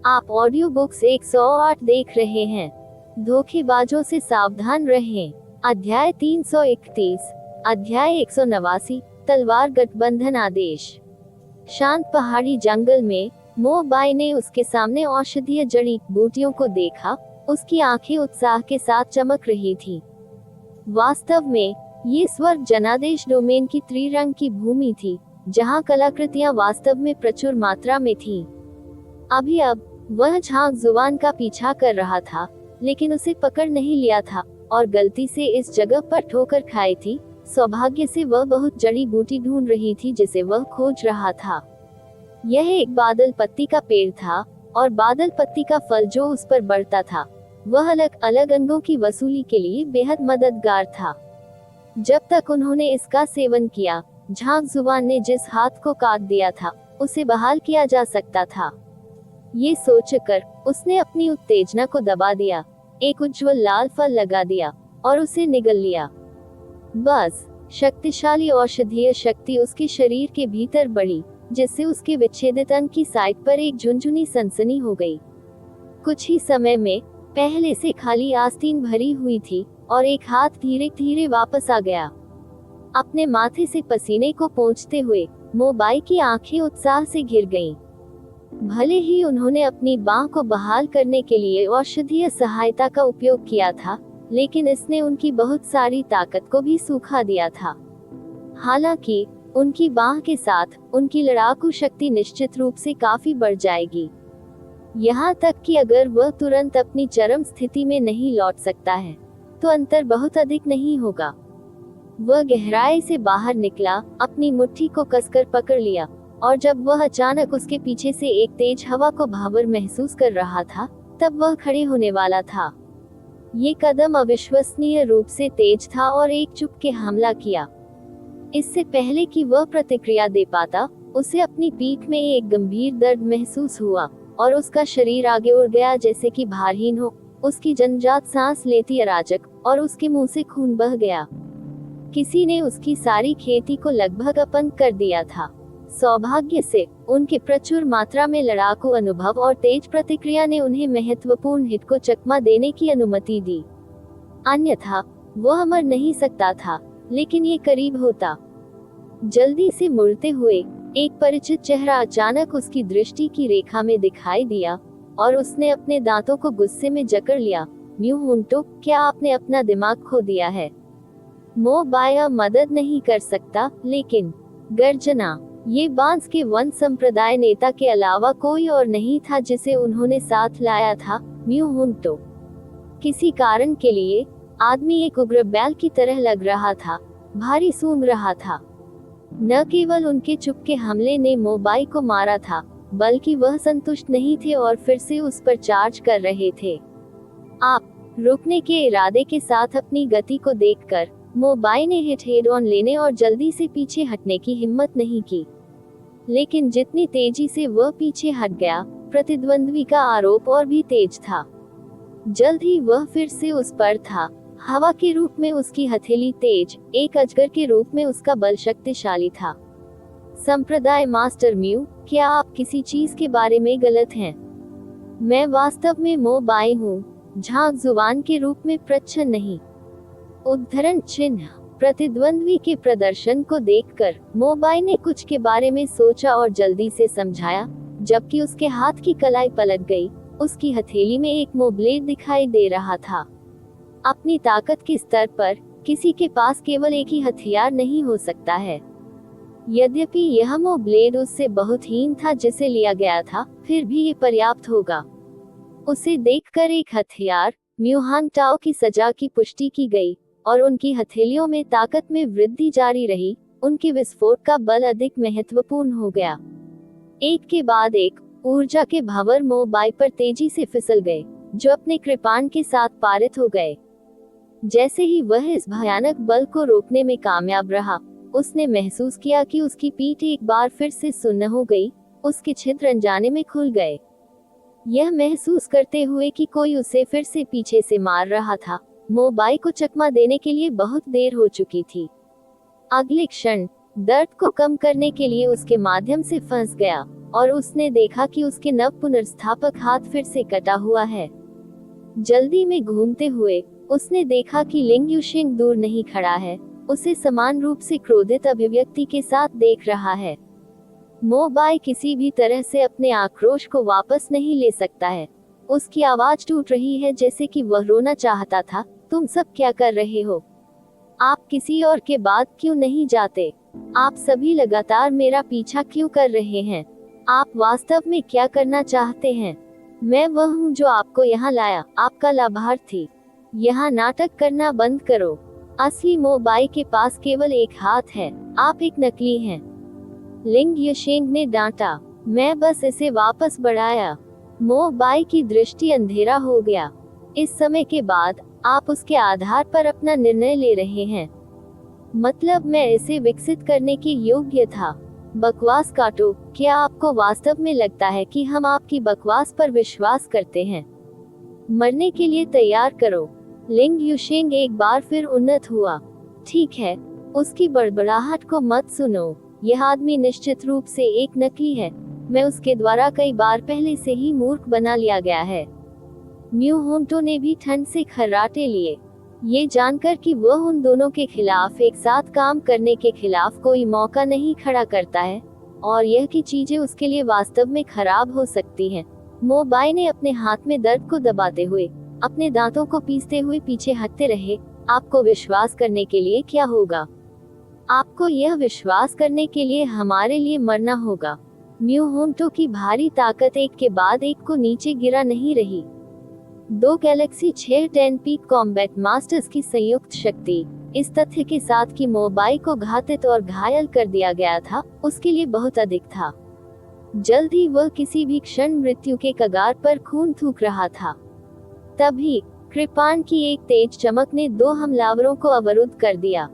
आप ऑडियो बुक्स 108 देख रहे हैं। धोखेबाजों से सावधान रहें। अध्याय 331, अध्याय 189 तलवार गठबंधन आदेश। शांत पहाड़ी जंगल में मो बाई ने उसके सामने औषधीय जड़ी बूटियों को देखा। उसकी आंखें उत्साह के साथ चमक रही थी। वास्तव में ये स्वर्ग जनादेश डोमेन की त्रिरंग की भूमि थी, जहां कलाकृतियां वास्तव में प्रचुर मात्रा में थीं। अब वह झांक जुबान का पीछा कर रहा था, लेकिन उसे पकड़ नहीं लिया था और गलती से इस जगह पर ठोकर खाई थी। सौभाग्य से वह बहुत जड़ी बूटी ढूंढ रही थी जिसे वह खोज रहा था। यह एक बादल पत्ती का पेड़ था, और बादल पत्ती का फल जो उस पर बढ़ता था, वह अलग अलग अंगों की वसूली के लिए बेहद मददगार था। जब तक उन्होंने इसका सेवन किया, झांक जुबान ने जिस हाथ को काट दिया था, उसे बहाल किया जा सकता था। ये सोचकर उसने अपनी उत्तेजना को दबा दिया, एक उज्ज्वल लाल फल लगा दिया और उसे निगल लिया। बस शक्तिशाली औषधीय शक्ति उसके शरीर के भीतर बढ़ी, जिससे उसके विच्छेदित अंग की साइड पर एक झुनझुनी सनसनी हो गई। कुछ ही समय में पहले से खाली आस्तीन भरी हुई थी और एक हाथ धीरे धीरे वापस आ गया। अपने माथे से पसीने को पोंछते हुए मो बाई की आंखें उत्साह से घिर गईं। भले ही उन्होंने अपनी बांह को बहाल करने के लिए औषधीय सहायता का उपयोग किया था, लेकिन इसने उनकी बहुत सारी ताकत को भी सूखा दिया था। हालांकि उनकी बांह के साथ उनकी लड़ाकू शक्ति निश्चित रूप से काफी बढ़ जाएगी, यहाँ तक कि अगर वह तुरंत अपनी चरम स्थिति में नहीं लौट सकता है, तो अंतर बहुत अधिक नहीं होगा। वह गहराई से बाहर निकला, अपनी मुट्ठी को कसकर पकड़ लिया, और जब वह अचानक उसके पीछे से एक तेज हवा को भावर महसूस कर रहा था, तब वह खड़े होने वाला था। ये कदम अविश्वसनीय रूप से तेज था और एक चुपके हमला किया। इससे पहले कि वह प्रतिक्रिया दे पाता, उसे अपनी पीठ में एक गंभीर दर्द महसूस हुआ और उसका शरीर आगे उड़ गया जैसे कि भारहीन हो। उसकी जन्मजात सांस लेती अराजक, और उसके मुंह से खून बह गया। किसी ने उसकी सारी खेती को लगभग अपंग कर दिया था। सौभाग्य से उनके प्रचुर मात्रा में लड़ाकू अनुभव और तेज प्रतिक्रिया ने उन्हें महत्वपूर्ण हिट को चकमा देने की अनुमति दी। अन्यथा वह मर नहीं सकता था, लेकिन ये करीब होता। जल्दी से मुड़ते हुए एक परिचित चेहरा अचानक उसकी दृष्टि की रेखा में दिखाई दिया और उसने अपने दांतों को गुस्से में जकड़ लिया। म्यू हुंटो, क्या आपने अपना दिमाग खो दिया है? मो बाया मदद नहीं कर सकता, लेकिन गर्जना। ये बांस के वन संप्रदाय नेता के अलावा कोई और नहीं था जिसे उन्होंने साथ लाया था। म्यू हुंटो किसी कारण के लिए आदमी एक उग्र बैल की तरह लग रहा था, भारी सूंघ रहा था। न केवल उनके चुपके हमले ने मोबाई को मारा था, बल्कि वह संतुष्ट नहीं थे और फिर से उस पर चार्ज कर रहे थे। आप रुकने के इरादे के साथ अपनी गति को देखकर मोबाई ने हिट हेड ऑन लेने और जल्दी से पीछे हटने की हिम्मत नहीं की। लेकिन जितनी तेजी से वह पीछे हट गया, प्रतिद्वंद्वी का आरोप और भी तेज था। जल्द ही वह फिर से उस पर था। हवा के रूप में उसकी हथेली तेज, एक अजगर के रूप में उसका बल शक्तिशाली था। संप्रदाय मास्टर म्यू, क्या आप किसी चीज के बारे में गलत हैं? मैं वास्तव में मो बाई हूँ, झांक जुबान के रूप में प्रच्छन्न नहीं। उद्धरण चिन्ह। प्रतिद्वंद्वी के प्रदर्शन को देखकर मोबाई ने कुछ के बारे में सोचा और जल्दी से समझाया। जबकि उसके हाथ की कलाई पलट गई, उसकी हथेली में एक मो ब्लेड दिखाई दे रहा था। अपनी ताकत के स्तर पर किसी के पास केवल एक ही हथियार नहीं हो सकता है। यद्यपि यह मो ब्लेड उससे बहुत हीन था जिसे लिया गया था, फिर भी ये पर्याप्त होगा। उसे देखकर एक हथियार म्यू हांग टाओ की सजा की पुष्टि की गई और उनकी हथेलियों में ताकत में वृद्धि जारी रही। उनके विस्फोट का बल अधिक महत्वपूर्ण हो गया। एक के बाद एक ऊर्जा के भंवर मो बाई पर तेजी से फिसल गए, जो अपने कृपाण के साथ पारित हो गए। जैसे ही वह इस भयानक बल को रोकने में कामयाब रहा, उसने महसूस किया कि उसकी पीठ एक बार फिर से सुन्न हो गई, उसके छिद्र अनजाने में खुल गए। यह महसूस करते हुए कि कोई उसे फिर से पीछे से मार रहा था, मो बाई को चकमा देने के लिए बहुत देर हो चुकी थी। अगले क्षण दर्द को कम करने के लिए उसके माध्यम से फंस गया और उसने देखा कि उसके नव पुनर्स्थापक हाथ फिर से कटा हुआ है। जल्दी में घूमते हुए उसने देखा कि लिंग युशिंग दूर नहीं खड़ा है, उसे समान रूप से क्रोधित अभिव्यक्ति के साथ देख रहा है। मो बाई किसी भी तरह से अपने आक्रोश को वापस नहीं ले सकता है। उसकी आवाज टूट रही है जैसे कि वह रोना चाहता था। तुम सब क्या कर रहे हो? आप किसी और के बाद क्यों नहीं जाते? आप सभी लगातार मेरा पीछा क्यों कर रहे हैं? आप वास्तव में क्या करना चाहते हैं? मैं वह हूँ जो आपको यहाँ लाया, आपका लाभार्थी। यहाँ नाटक करना बंद करो। असली मो बाई के पास केवल एक हाथ है, आप एक नकली हैं। लिंग युशिंग ने डांटा। मैं बस इसे वापस बढ़ाया। मो बाई की दृष्टि अंधेरा हो गया। इस समय के बाद आप उसके आधार पर अपना निर्णय ले रहे हैं। मतलब मैं इसे विकसित करने के योग्य था। बकवास काटो। क्या आपको वास्तव में लगता है कि हम आपकी बकवास पर विश्वास करते हैं? मरने के लिए तैयार करो। लिंग युशिंग एक बार फिर उन्नत हुआ। ठीक है, उसकी बड़बड़ाहट को मत सुनो। यह आदमी निश्चित रूप से एक नकली है। मैं उसके द्वारा कई बार पहले से ही मूर्ख बना लिया गया है। म्यू हुंटो ने भी ठंड से खर्राटे लिए, ये जानकर कि वह उन दोनों के खिलाफ एक साथ काम करने के खिलाफ कोई मौका नहीं खड़ा करता है और यह कि चीजें उसके लिए वास्तव में खराब हो सकती हैं। मो बाई ने अपने हाथ में दर्द को दबाते हुए, अपने दांतों को पीसते हुए पीछे हटते रहे। आपको विश्वास करने के लिए क्या होगा? आपको यह विश्वास करने के लिए हमारे लिए मरना होगा। म्यू हुंटो की भारी ताकत एक के बाद एक को नीचे गिरा नहीं रही। 2 गैलेक्सी 6 10 पीक कॉम्बैट मास्टर्स की संयुक्त शक्ति इस तथ्य के साथ कि मो बाई को घातित और घायल कर दिया गया था, उसके लिए बहुत अधिक था। जल्द ही वह किसी भी क्षण मृत्यु के कगार पर खून थूक रहा था। तभी कृपाण की एक तेज चमक ने 2 हमलावरों को अवरुद्ध कर दिया।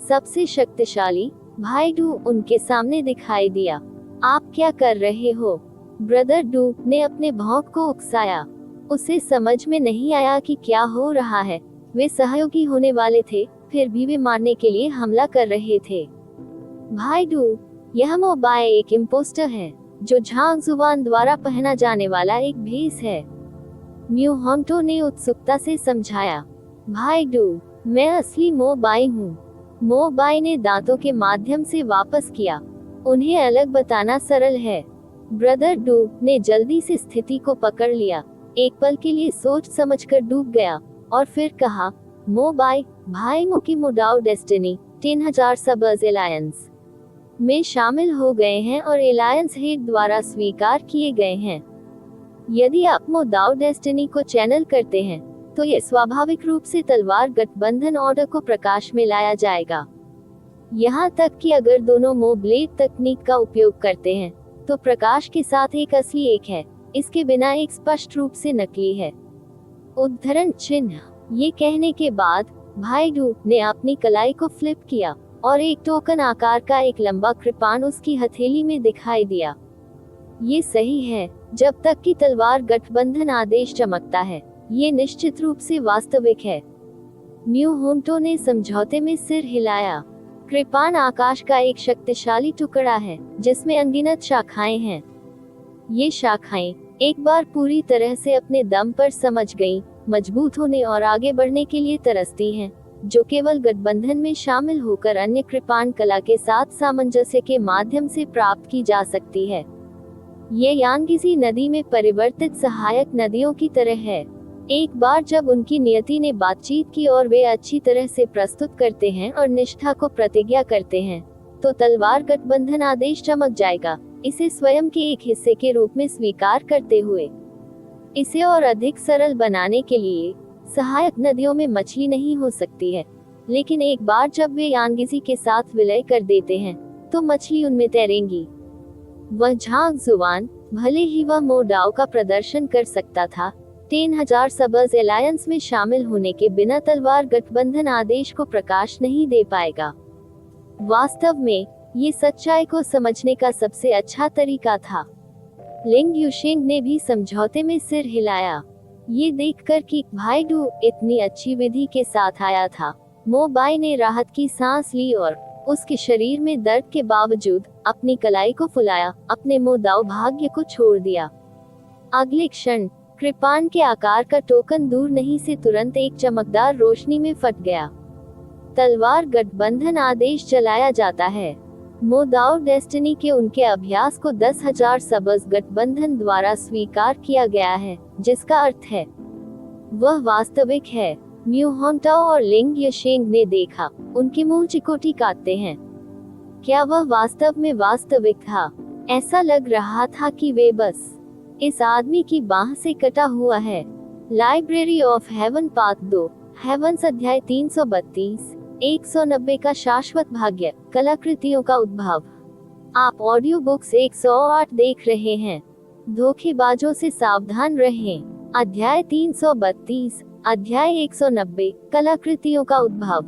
सबसे शक्तिशाली भाई डू उनके सामने दिखाई दिया। आप क्या कर रहे हो? ब्रदर डू ने अपने भौंक को उकसाया। उसे समझ में नहीं आया कि क्या हो रहा है। वे सहयोगी होने वाले थे, फिर भी वे मारने के लिए हमला कर रहे थे। भाई डू, यह मो बाई एक इम्पोस्टर है, जो झांग जुबान द्वारा पहना जाने वाला एक भेस है। म्यू हुंटो ने उत्सुकता से समझाया। भाई डू, मैं असली मो बाई हूँ। मोबाई ने दांतों के माध्यम से वापस किया। उन्हें अलग बताना सरल है। ब्रदर डू ने जल्दी से स्थिति को पकड़ लिया। एक पल के लिए सोच समझकर डूब गया और फिर कहा, मोबाई भाई मुकी मुडाओ डेस्टिनी 10,000 सबर्स एलायंस में शामिल हो गए हैं और एलायंस हेड द्वारा स्वीकार किए गए हैं। यदि आप मोदाओ डेस्टिनी को चैनल करते हैं तो ये स्वाभाविक रूप से तलवार गठबंधन ऑर्डर को प्रकाश में लाया जाएगा। यहाँ तक कि अगर दोनों मो ब्लेड तकनीक का उपयोग करते हैं तो प्रकाश के साथ एक असली एक है, इसके बिना एक स्पष्ट रूप से नकली है। उद्धरण चिन्ह। ये कहने के बाद भाई डू ने अपनी कलाई को फ्लिप किया और एक टोकन आकार का एक लंबा कृपाण उसकी हथेली में दिखाई दिया। ये सही है, जब तक कि तलवार गठबंधन आदेश चमकता है, ये निश्चित रूप से वास्तविक है। म्यू होंटो ने समझौते में सिर हिलाया। कृपाण आकाश का एक शक्तिशाली टुकड़ा है जिसमें अनगिनत शाखाएं हैं। ये शाखाएं एक बार पूरी तरह से अपने दम पर समझ गईं, मजबूत होने और आगे बढ़ने के लिए तरसती हैं, जो केवल गठबंधन में शामिल होकर अन्य कृपाण कला के साथ सामंजस्य के माध्यम से प्राप्त की जा सकती है। ये यांगिजी नदी में परिवर्तित सहायक नदियों की तरह है। एक बार जब उनकी नियति ने बातचीत की और वे अच्छी तरह से प्रस्तुत करते हैं और निष्ठा को प्रतिज्ञा करते हैं, तो तलवार गठबंधन आदेश चमक जाएगा, इसे स्वयं के एक हिस्से के रूप में स्वीकार करते हुए। इसे और अधिक सरल बनाने के लिए, सहायक नदियों में मछली नहीं हो सकती है, लेकिन एक बार जब वे यांगिजी के साथ विलय कर देते हैं तो मछली उनमें तैरेंगी। वह झांग जुबान, भले ही वह मोडाओ का प्रदर्शन कर सकता था, 10,000 सबर्स एलायंस में शामिल होने के बिना तलवार गठबंधन आदेश को प्रकाश नहीं दे पाएगा। वास्तव में ये सच्चाई को समझने का सबसे अच्छा तरीका था। लिंग युशिंग ने भी समझौते में सिर हिलाया। ये देखकर कि भाई डू इतनी अच्छी विधि के साथ आया था, मोबाई ने राहत की सांस ली और उसके शरीर में दर्द के बावजूद अपनी कलाई को फुलाया, अपने मोदाओ भाग्य को छोड़ दिया। अगले क्षण कृपाण के आकार का टोकन दूर नहीं से तुरंत एक चमकदार रोशनी में फट गया। तलवार गठबंधन आदेश चलाया जाता है। मोदाओ डेस्टिनी के उनके अभ्यास को 10,000 सबर्स गठबंधन द्वारा स्वीकार किया गया है, जिसका अर्थ है वह वास्तविक है। म्यू होंटाओ और लिंग यशेंग ने देखा, उनके मुंह चिकोटी काटते हैं। क्या वह वास्तव में वास्तविक था? ऐसा लग रहा था कि वे बस इस आदमी की बाह से कटा हुआ है। Library of heaven part 2, heavens अध्याय 332, 190 का शाश्वत भाग्य, कलाकृतियों का उद्भव। आप ऑडियो बुक्स 108 देख रहे हैं। धोखेबाजों से सावधान रहें। अध्याय 332, अध्याय 190, कलाकृतियों का उद्भव।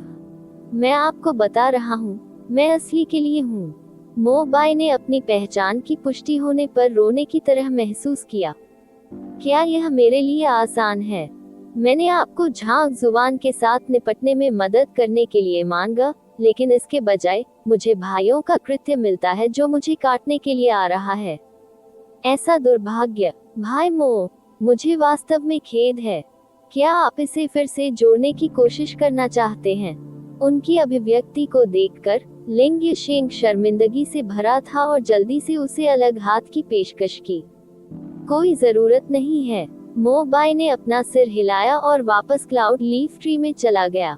मैं आपको बता रहा हूँ, मैं असली के लिए हूँ। मोबाई ने अपनी पहचान की पुष्टि होने पर रोने की तरह महसूस किया। क्या यह मेरे लिए आसान है? मैंने आपको झांग जुबान के साथ निपटने में मदद करने के लिए मांगा, लेकिन इसके बजाय मुझे भाइयों का कृत्य मिलता है जो मुझे काटने के लिए आ रहा है। ऐसा दुर्भाग्य। भाई मो, मुझे वास्तव में खेद है। क्या आप इसे फिर से जोड़ने की कोशिश करना चाहते हैं? उनकी अभिव्यक्ति को देखकर लिंग यशेंग शर्मिंदगी से भरा था और जल्दी से उसे अलग हाथ की पेशकश की। कोई जरूरत नहीं है। मोबाई ने अपना सिर हिलाया और वापस क्लाउड लीफ ट्री में चला गया।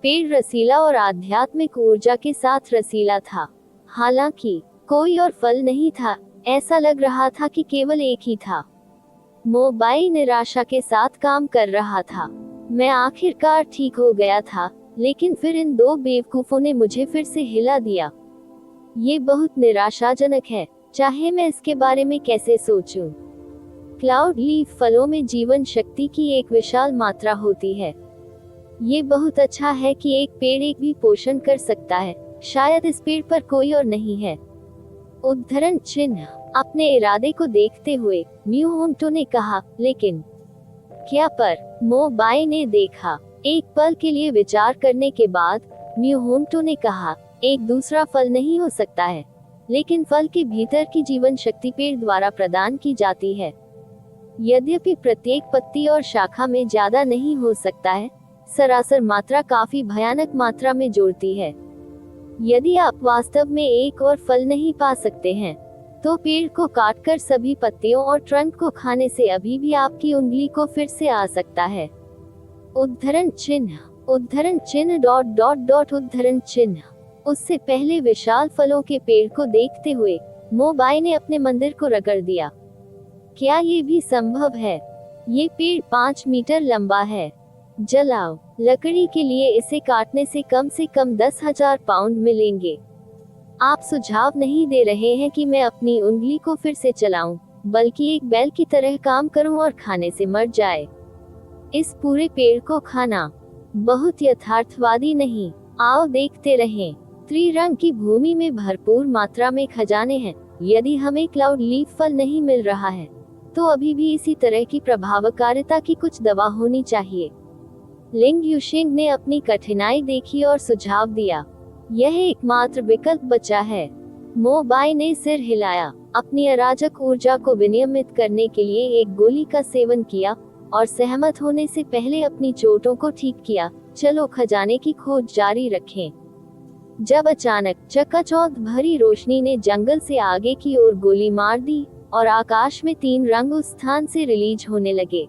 पेड़ रसीला और आध्यात्मिक ऊर्जा के साथ रसीला था। हालांकि कोई और फल नहीं था, ऐसा लग रहा था कि केवल एक ही था। मोबाई निराशा के साथ काम कर रहा था। मैं आखिरकार ठीक हो गया था, लेकिन फिर इन दो बेवकूफों ने मुझे फिर से हिला दिया। ये बहुत निराशाजनक है, चाहे मैं इसके बारे में कैसे सोचूं। क्लाउड लीफ फलों में जीवन शक्ति की एक विशाल मात्रा होती है। ये बहुत अच्छा है कि एक पेड़ एक भी पोषण कर सकता है, शायद इस पेड़ पर कोई और नहीं है। उद्धरण चिन्ह। अपने इरादे को देखते हुए म्यू होंटो ने कहा, लेकिन क्या पर? मोबाई ने देखा। एक पल के लिए विचार करने के बाद म्यू होंटो ने कहा, एक दूसरा फल नहीं हो सकता है, लेकिन फल के भीतर की जीवन शक्ति पेड़ द्वारा प्रदान की जाती है। यद्यपि प्रत्येक पत्ती और शाखा में ज्यादा नहीं हो सकता है, सरासर मात्रा काफी भयानक मात्रा में जोड़ती है। यदि आप वास्तव में एक और फल नहीं पा सकते हैं, तो पेड़ को काटकर सभी पत्तियों और ट्रंक को खाने से अभी भी आपकी उंगली को फिर से आ सकता है। उद्धरण चिन्ह उद्धरण चिन्ह डॉट डॉट डॉट उद्धरण चिन्ह। उससे पहले विशाल फलों के पेड़ को देखते हुए मोबाई ने अपने मंदिर को रगड़ दिया। क्या ये भी संभव है? ये पेड़ 5 मीटर लंबा है। जलाओ। लकड़ी के लिए इसे काटने से कम 10,000 पाउंड मिलेंगे। आप सुझाव नहीं दे रहे हैं कि मैं अपनी उंगली को फिर से चलाऊं, बल्कि एक बैल की तरह काम करूं और खाने से मर जाए। इस पूरे पेड़ को खाना बहुत यथार्थवादी नहीं। आओ देखते रहें। त्रिरंग की भूमि में भरपूर मात्रा में खजाने हैं। यदि हमें क्लाउड लीफ फल नहीं मिल रहा है, तो अभी भी इसी तरह की प्रभावकारिता की कुछ दवा होनी चाहिए। लिंग युशिंग ने अपनी कठिनाई देखी और सुझाव दिया, यह एकमात्र विकल्प बचा है। मोबाई ने सिर हिलाया। अपनी अराजक ऊर्जा को विनियमित करने के लिए एक गोली का सेवन किया और सहमत होने से पहले अपनी चोटों को ठीक किया। चलो खजाने की खोज जारी रखें। जब अचानक चकाचौंध भरी रोशनी ने जंगल से आगे की ओर गोली मार दी और आकाश में 3 रंग उस स्थान से रिलीज होने लगे।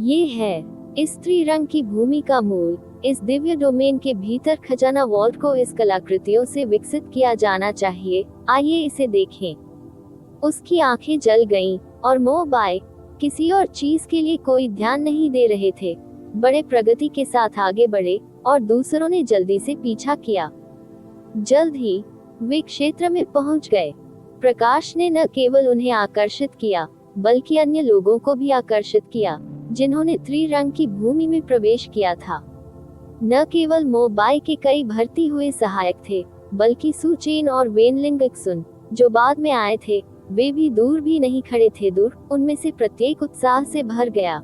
ये है इस त्रिरंग की भूमि का मूल। इस दिव्य डोमेन के भीतर खजाना वॉल्ट को इस कलाकृतियों से विकसित किया जाना चाहिए। आइए इसे देखें। उसकी आंखें जल गईं और मोबाई किसी और चीज के लिए कोई ध्यान नहीं दे रहे थे। बड़े प्रगति के साथ आगे बढ़े और दूसरों ने जल्दी से पीछा किया। जल्द ही वे क्षेत्र में पहुंच गए। प्रकाश ने न केवल उन्हें आकर्षित किया, बल्कि अन्य लोगों को भी आकर्षित किया, जिन्होंने त्रिरंग की भूमि में प्रवेश किया था। न केवल मोबाई के कई भर्ती हुए सहायक थे, बल्कि सुचेन और वेनलिंग इक्सुन, जो बाद में आए थे, वे भी दूर भी नहीं खड़े थे। दूर उनमें से प्रत्येक उत्साह से भर गया।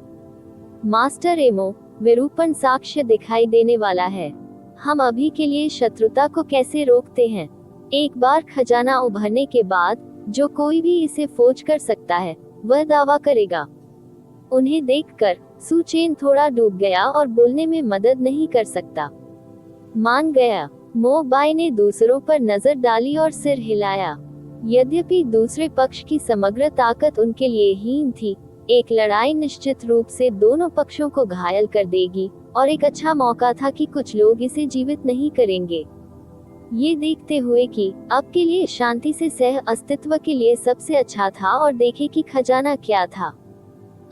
मास्टर एमो, विरूपण साक्ष्य दिखाई देने वाला है। हम अभी के लिए शत्रुता को कैसे रोकते हैं? एक बार खजाना उभरने के बाद जो कोई भी इसे खोज कर सकता है, वह दावा करेगा। उन्हें देखकर सुचेन थोड़ा डूब गया और बोलने में मदद नहीं कर सकता। मान गया। मोबाई ने दूसरों पर नजर डाली और सिर हिलाया। यद्यपि दूसरे पक्ष की समग्र ताकत उनके लिए हीन थी, एक लड़ाई निश्चित रूप से दोनों पक्षों को घायल कर देगी और एक अच्छा मौका था कि कुछ लोग इसे जीवित नहीं करेंगे। ये देखते हुए कि अब के लिए शांति से सह अस्तित्व के लिए सबसे अच्छा था और देखे कि खजाना क्या था।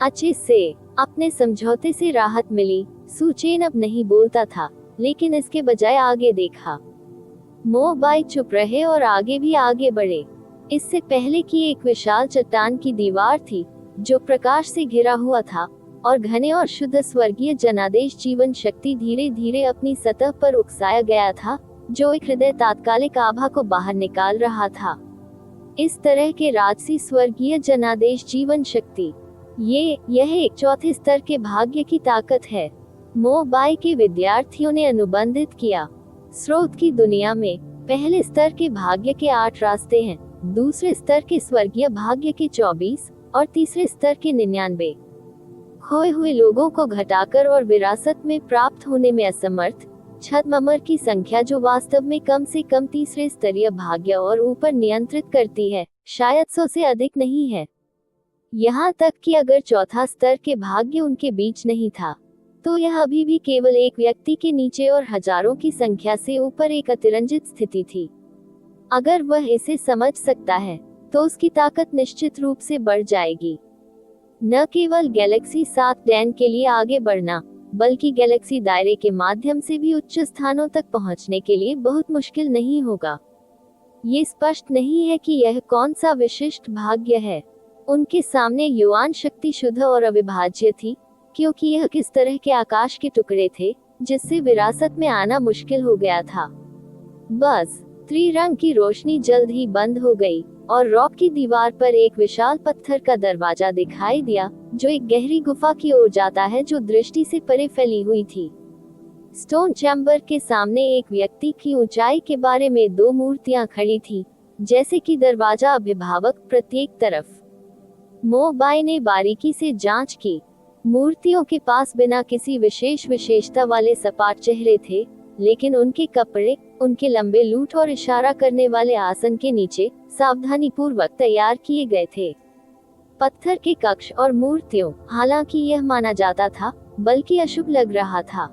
अच्छे से अपने समझौते से राहत मिली। सुचेन अब नहीं बोलता था, लेकिन इसके बजाय आगे देखा। मोबाई चुप रहे और आगे भी आगे बढ़े। इससे पहले कि एक विशाल चट्टान की दीवार थी, जो प्रकाश से घिरा हुआ था और घने और शुद्ध स्वर्गीय जनादेश जीवन शक्ति धीरे धीरे अपनी सतह पर उकसाया गया था, जो एक हृदय तात्कालिक आभा को बाहर निकाल रहा था। इस तरह के राजसी स्वर्गीय जनादेश जीवन शक्ति, यह एक चौथे स्तर के भाग्य की ताकत है। मोबाई के विद्यार्थियों ने अनुबंधित किया। स्रोत की दुनिया में पहले स्तर के भाग्य के 8 रास्ते हैं, दूसरे स्तर के स्वर्गीय भाग्य के 24 और तीसरे स्तर के 99। खोए हुए लोगों को घटाकर और विरासत में प्राप्त होने में असमर्थ छद्ममर की संख्या, जो वास्तव में कम से कम तीसरे स्तरीय भाग्य और ऊपर नियंत्रित करती है, शायद 100 से अधिक नहीं है। यहाँ तक कि अगर चौथा स्तर के भाग्य उनके बीच नहीं था, तो यह अभी भी केवल एक व्यक्ति के नीचे और हजारों की संख्या से ऊपर एक अतिरंजित स्थिति थी। अगर वह इसे समझ सकता है, तो उसकी ताकत निश्चित रूप से बढ़ जाएगी। न केवल गैलेक्सी 7 डैन के लिए आगे बढ़ना, बल्कि गैलेक्सी दायरे के माध्यम से भी उच्च स्थानों तक पहुंचने के लिए बहुत मुश्किल नहीं होगा। ये स्पष्ट नहीं है कि यह कौन सा विशिष्ट भाग्य है। उनके सामने युवान शक्ति शुद्ध और अविभाज्य थी, क्योंकि यह किस तरह के आकाश के टुकड़े थे जिससे विरासत में आना मुश्किल हो गया था। बस त्रिरंग की रोशनी जल्द ही बंद हो गई और रॉक की दीवार पर एक विशाल पत्थर का दरवाजा दिखाई दिया, जो एक गहरी गुफा की ओर जाता है, जो दृष्टि से परे फैली हुई थी। स्टोन चैम्बर के सामने एक व्यक्ति की ऊंचाई के बारे में 2 मूर्तियां खड़ी थी, जैसे कि दरवाजा अभिभावक प्रत्येक तरफ। मोबाई ने बारीकी से जांच की। मूर्तियों के पास बिना किसी विशेष विशेषता वाले सपाट चेहरे थे, लेकिन उनके कपड़े, उनके लंबे लूट और इशारा करने वाले आसन के नीचे सावधानी पूर्वक तैयार किए गए थे। पत्थर के कक्ष और मूर्तियों, हालांकि यह माना जाता था, बल्कि अशुभ लग रहा था।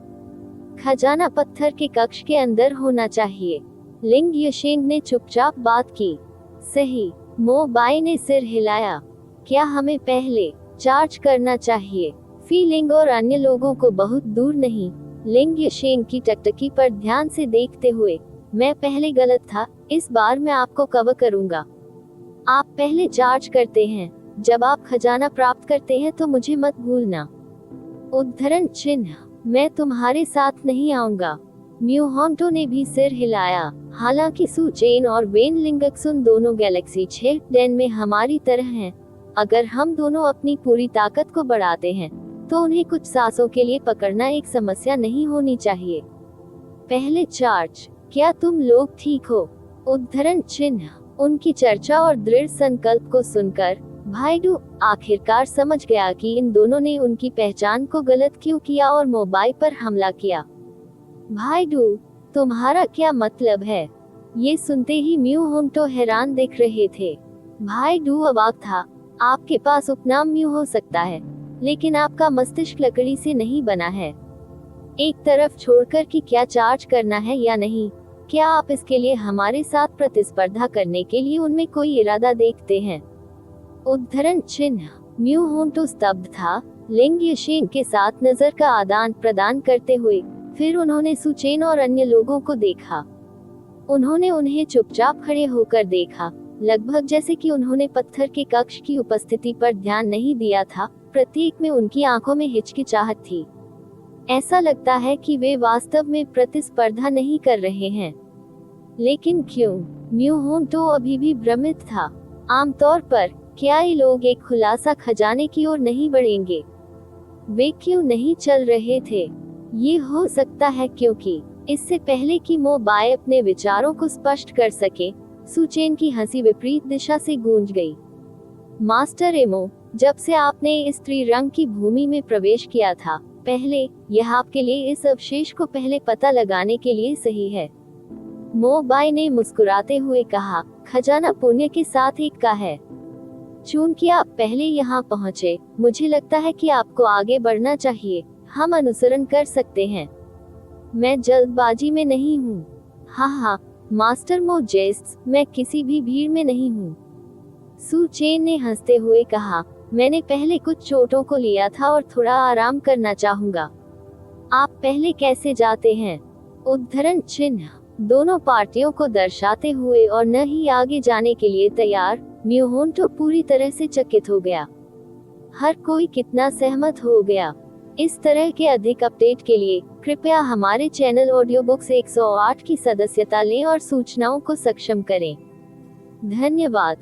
खजाना पत्थर के कक्ष के अंदर होना चाहिए। लिंग यशेंग ने चुपचाप बात की। सही, मो बाई ने सिर हिलाया। क्या हमें पहले चार्ज करना चाहिए? फी लिंग और अन्य लोगों को बहुत दूर नहीं, लिंग यशेंग की टकटकी पर ध्यान से देखते हुए, मैं पहले गलत था, इस बार मैं आपको कवर करूंगा। आप पहले चार्ज करते हैं, जब आप खजाना प्राप्त करते हैं तो मुझे मत भूलना। उद्धरण चिन्ह, मैं तुम्हारे साथ नहीं आऊंगा। म्यू होंगटो ने भी सिर हिलाया। हालांकि सू चेन और वेन लिंगक्सुन दोनों गैलेक्सी 6 डेन में हमारी तरह हैं, अगर हम दोनों अपनी पूरी ताकत को बढ़ाते हैं तो उन्हें कुछ सांसों के लिए पकड़ना एक समस्या नहीं होनी चाहिए। पहले चार्ज, क्या तुम लोग ठीक हो? उद्धरण चिन्ह, उनकी चर्चा और दृढ़ संकल्प को सुनकर भाईडू आखिरकार समझ गया कि इन दोनों ने उनकी पहचान को गलत क्यों किया और मोबाइल पर हमला किया। भाईडू, तुम्हारा क्या मतलब है? ये सुनते ही म्यू होंगटो हैरान दिख रहे थे। भाईडू अवाक था। आपके पास उपनाम म्यू हो सकता है, लेकिन आपका मस्तिष्क लकड़ी से नहीं बना है। एक तरफ छोड़कर कि क्या चार्ज करना है या नहीं, क्या आप इसके लिए हमारे साथ प्रतिस्पर्धा करने के लिए उनमें कोई इरादा देखते हैं? उद्धरण चिन्ह, म्यू होंगटो स्तब्ध था, लिंग यशेंग के साथ नजर का आदान प्रदान करते हुए। फिर उन्होंने सुचेन और अन्य लोगों को देखा। उन्होंने उन्हें चुपचाप खड़े होकर देखा, लगभग जैसे कि उन्होंने पत्थर के कक्ष की उपस्थिति पर ध्यान नहीं दिया था। प्रत्येक में उनकी आंखों में हिचकिचाहट थी। ऐसा लगता है कि वे वास्तव में प्रतिस्पर्धा नहीं कर रहे हैं। लेकिन क्यों? म्यू होंगटो अभी भी भ्रमित था। आमतौर पर क्या ये लोग एक खुलासा खजाने की ओर नहीं बढ़ेंगे? वे क्यों नहीं चल रहे थे? ये हो सकता है क्योंकि इससे पहले कि मो बाय अपने विचारों को स्पष्ट कर सके, सुचेन की हंसी विपरीत दिशा से गूंज गई। मास्टर एमो, जब से आपने इस त्रिरंग की भूमि में प्रवेश किया था, पहले यह आपके लिए इस अवशेष को पहले पता लगाने के लिए सही है। मो बाय ने मुस्कुराते हुए कहा, खजाना पुण्य के साथ एक का है। चूंकि आप पहले यहाँ पहुँचे, मुझे लगता है कि आपको आगे बढ़ना चाहिए। हम अनुसरण कर सकते हैं। मैं जल्दबाजी में नहीं हूँ। हाँ, मास्टर मो जेस्ट्स, मैं किसी भी भीड़ में नहीं हूँ। सू चेन ने हंसते हुए कहा, मैंने पहले कुछ चोटों को लिया था और थोड़ा आराम करना चाहूंगा। आप पहले कैसे जाते हैं? उद्धरण चिन्ह, दोनों पार्टियों को दर्शाते हुए और न ही आगे जाने के लिए तैयार। म्यू होंगटो पूरी तरह से चकित हो गया। हर कोई कितना सहमत हो गया। इस तरह के अधिक अपडेट के लिए कृपया हमारे चैनल ऑडियो बुक्स 108 की सदस्यता लें और सूचनाओं को सक्षम करें। धन्यवाद।